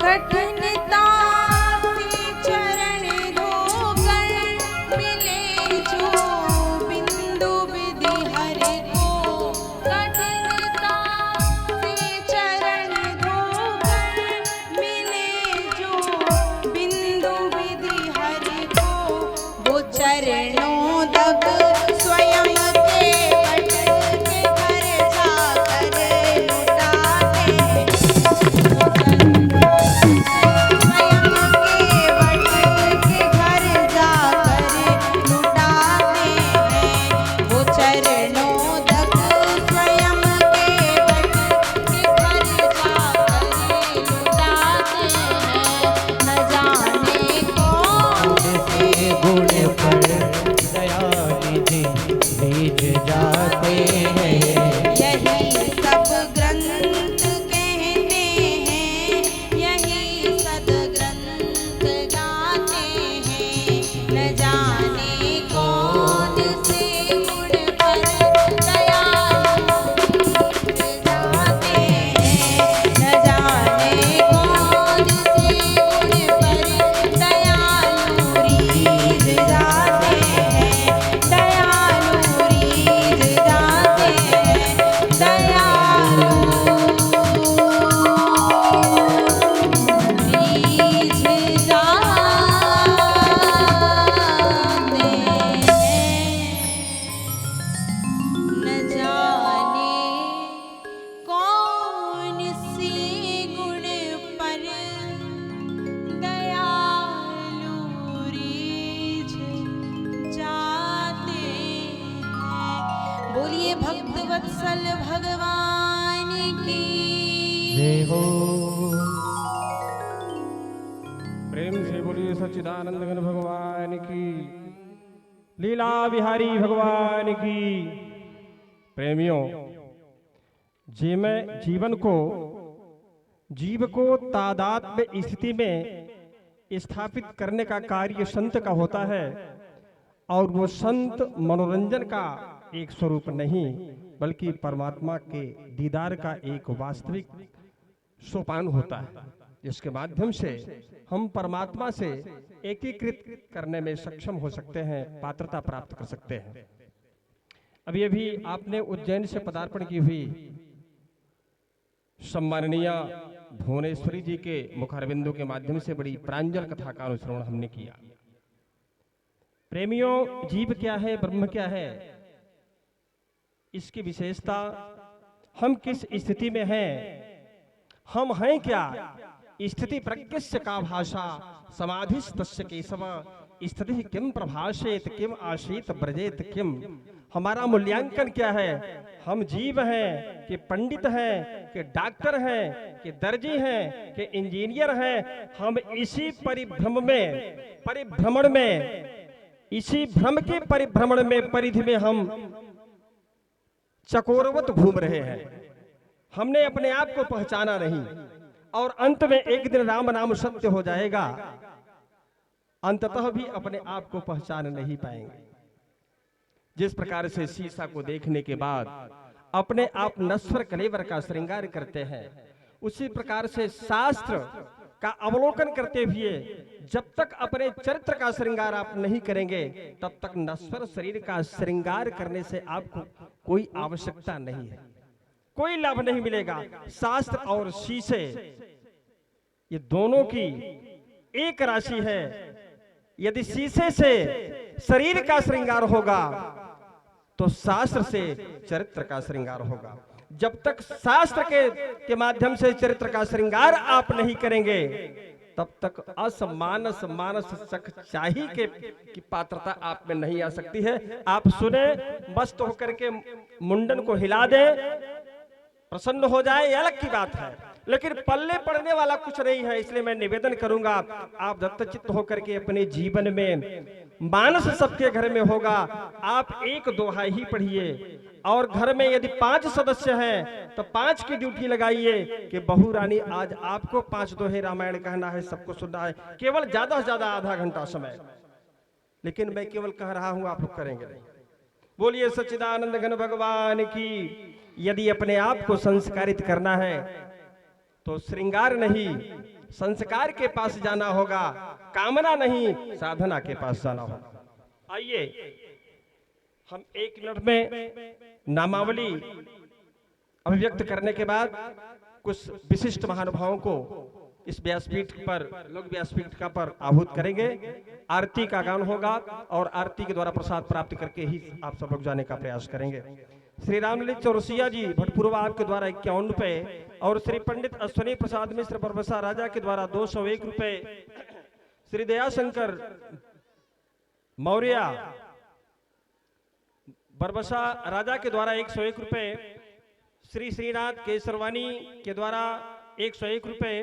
[SPEAKER 1] कठिनता से चरण धोकर मिले जो बिंदु विधि हरि को, कठिनता से चरण धोकर मिले जो बिंदु विधि हरि को, वो चरणों तक स्वयं के वट के घर जाकर लुटाते हैं, बोलिए भक्तवत्सल भगवान की
[SPEAKER 2] जय हो।
[SPEAKER 3] प्रेम से बोलिए सच्चिदानंद घन भगवान की, लीला बिहारी भगवान की। प्रेमियों, जीव को तादात्म्य स्थिति में स्थापित करने का कार्य संत का होता है, और वो संत मनोरंजन का एक स्वरूप नहीं बल्कि परमात्मा के दीदार का एक वास्तविक सोपान होता है, जिसके माध्यम से हम परमात्मा से एकीकृत करने में सक्षम हो सकते हैं, पात्रता प्राप्त कर सकते हैं। अभी अभी आपने उज्जैन से पदार्पण की हुई सम्माननीय भुवनेश्वरी जी के मुखारबिंदु के माध्यम से बड़ी प्रांजल कथा का अनुसरण हमने किया। प्रेमियों, जीव क्या है, ब्रह्म क्या है, इसकी विशेषता, हम किस स्थिति में हैं, हम हैं क्या, स्थिति प्रज्ञस्य का भाषा समाधिस्तस्य केशव, स्थिति किम प्रभाषेत किम आशीत ब्रजेत किम, हमारा मूल्यांकन क्या है? हम जीव हैं कि पंडित हैं कि डॉक्टर हैं कि दर्जी हैं कि इंजीनियर हैं? हम इसी परिभ्रमण में इसी भ्रम के परिभ्रमण में परिधि में हम चकोरवत घूम रहे हैं। हमने अपने आप को पहचाना नहीं और अंत में एक दिन राम नाम सत्य हो जाएगा, अंततः भी अपने आप को पहचान नहीं पाएंगे। जिस प्रकार से शीशा को देखने के बाद अपने आप नश्वर कलेवर का श्रृंगार करते हैं, उसी प्रकार से शास्त्र का अवलोकन करते हुए जब तक अपने चरित्र का श्रृंगार आप नहीं करेंगे, तब तक नश्वर शरीर का श्रृंगार करने से आपको कोई आवश्यकता नहीं है, कोई लाभ नहीं मिलेगा। शास्त्र और शीशे ये दोनों की एक राशि है। यदि शीशे से शरीर का श्रृंगार होगा तो शास्त्र से चरित्र का श्रृंगार होगा। जब तक शास्त्र के माध्यम से चरित्र का श्रृंगार आप नहीं करेंगे, तब तक असमानस मानस सच्चाई की पात्रता आप में नहीं आ सकती है। आप सुने, मस्त होकर के मुंडन को हिला दे, प्रसन्न हो जाए, ये अलग की बात है, लेकिन पल्ले पड़ने वाला कुछ नहीं है। इसलिए मैं निवेदन करूंगा, आप दत्तचित्त होकर के अपने जीवन में, मानस सबके घर में होगा, आप एक दोहा ही पढ़िए और घर में यदि 5 सदस्य हैं तो 5 की ड्यूटी लगाइए कि बहू रानी आज आपको 5 दोहे रामायण कहना है, सबको सुनना है, केवल ज्यादा से ज्यादा आधा घंटा समय। लेकिन मैं केवल कह रहा हूं, आप लोग करेंगे नहीं। बोलिए सच्चिदानंद घन भगवान की। यदि अपने आप को संस्कारित करना है तो श्रृंगार नहीं, संस्कार के पास जाना होगा, कामना नहीं, साधना के पास जाना होगा। आइए हम 1 मिनट में नामावली अभिव्यक्त करने के बाद कुछ विशिष्ट महानुभावों को इस व्यासपीठ पर, लोक व्यासपीठ का पर आहूत करेंगे। आरती का गान होगा और आरती के द्वारा प्रसाद प्राप्त करके ही आप सब लोग जाने का प्रयास करेंगे। श्री रामललित चौरसिया जी भटपुरवा आपके द्वारा 51 रुपए और श्री पंडित अश्वनी प्रसाद मिश्र बरबसा राजा के द्वारा 201 रुपए, श्री दयाशंकर मौर्य बरबसा राजा के द्वारा 101 रुपए, श्री श्रीनाथ केसरवानी के द्वारा 101 रुपए,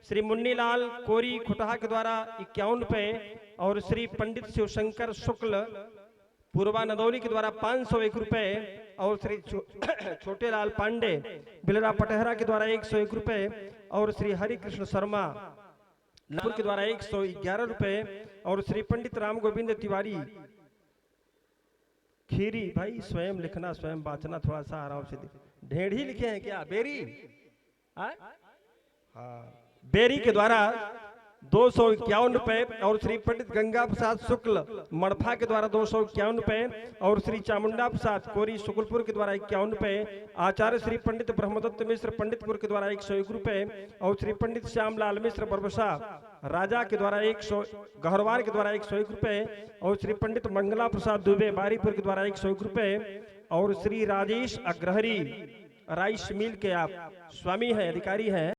[SPEAKER 3] श्री मुन्नीलाल कोरी खुटहा के द्वारा 51 रुपए और श्री पंडित शिवशंकर शुक्ल पूर्वा नदौली के द्वारा 501 रुपए और श्री छोटे लाल पांडे बिलरा पटहरा के द्वारा 101 रुपए और श्री हरि कृष्ण शर्मा लालपुर के द्वारा 111 रुपए और श्री पंडित राम गोविंद तिवारी खीरी। भाई स्वयं लिखना, स्वयं बांचना, थोड़ा सा आराम से। ढेढ़ी लिखे हैं क्या? बेरी? हाँ, बेरी के द्वारा 251 रुपए और श्री पंडित गंगा प्रसाद शुक्ल मड़फा के द्वारा 251 रुपए और श्री चामुंडा प्रसाद कोरी शुक्लपुर के द्वारा 51 रुपए, आचार्य श्री पंडित ब्रह्मदत्त मिश्र पंडितपुर के द्वारा 101 रुपए और श्री पंडित श्यामलाल मिश्र बरबसा राजा के द्वारा 100 गहरवार के द्वारा 101 रुपए और श्री पंडित मंगला प्रसाद दुबे बारीपुर के द्वारा 101 रुपए और श्री राजेश अग्रहरी राइस मिल के आप स्वामी हैं, अधिकारी हैं।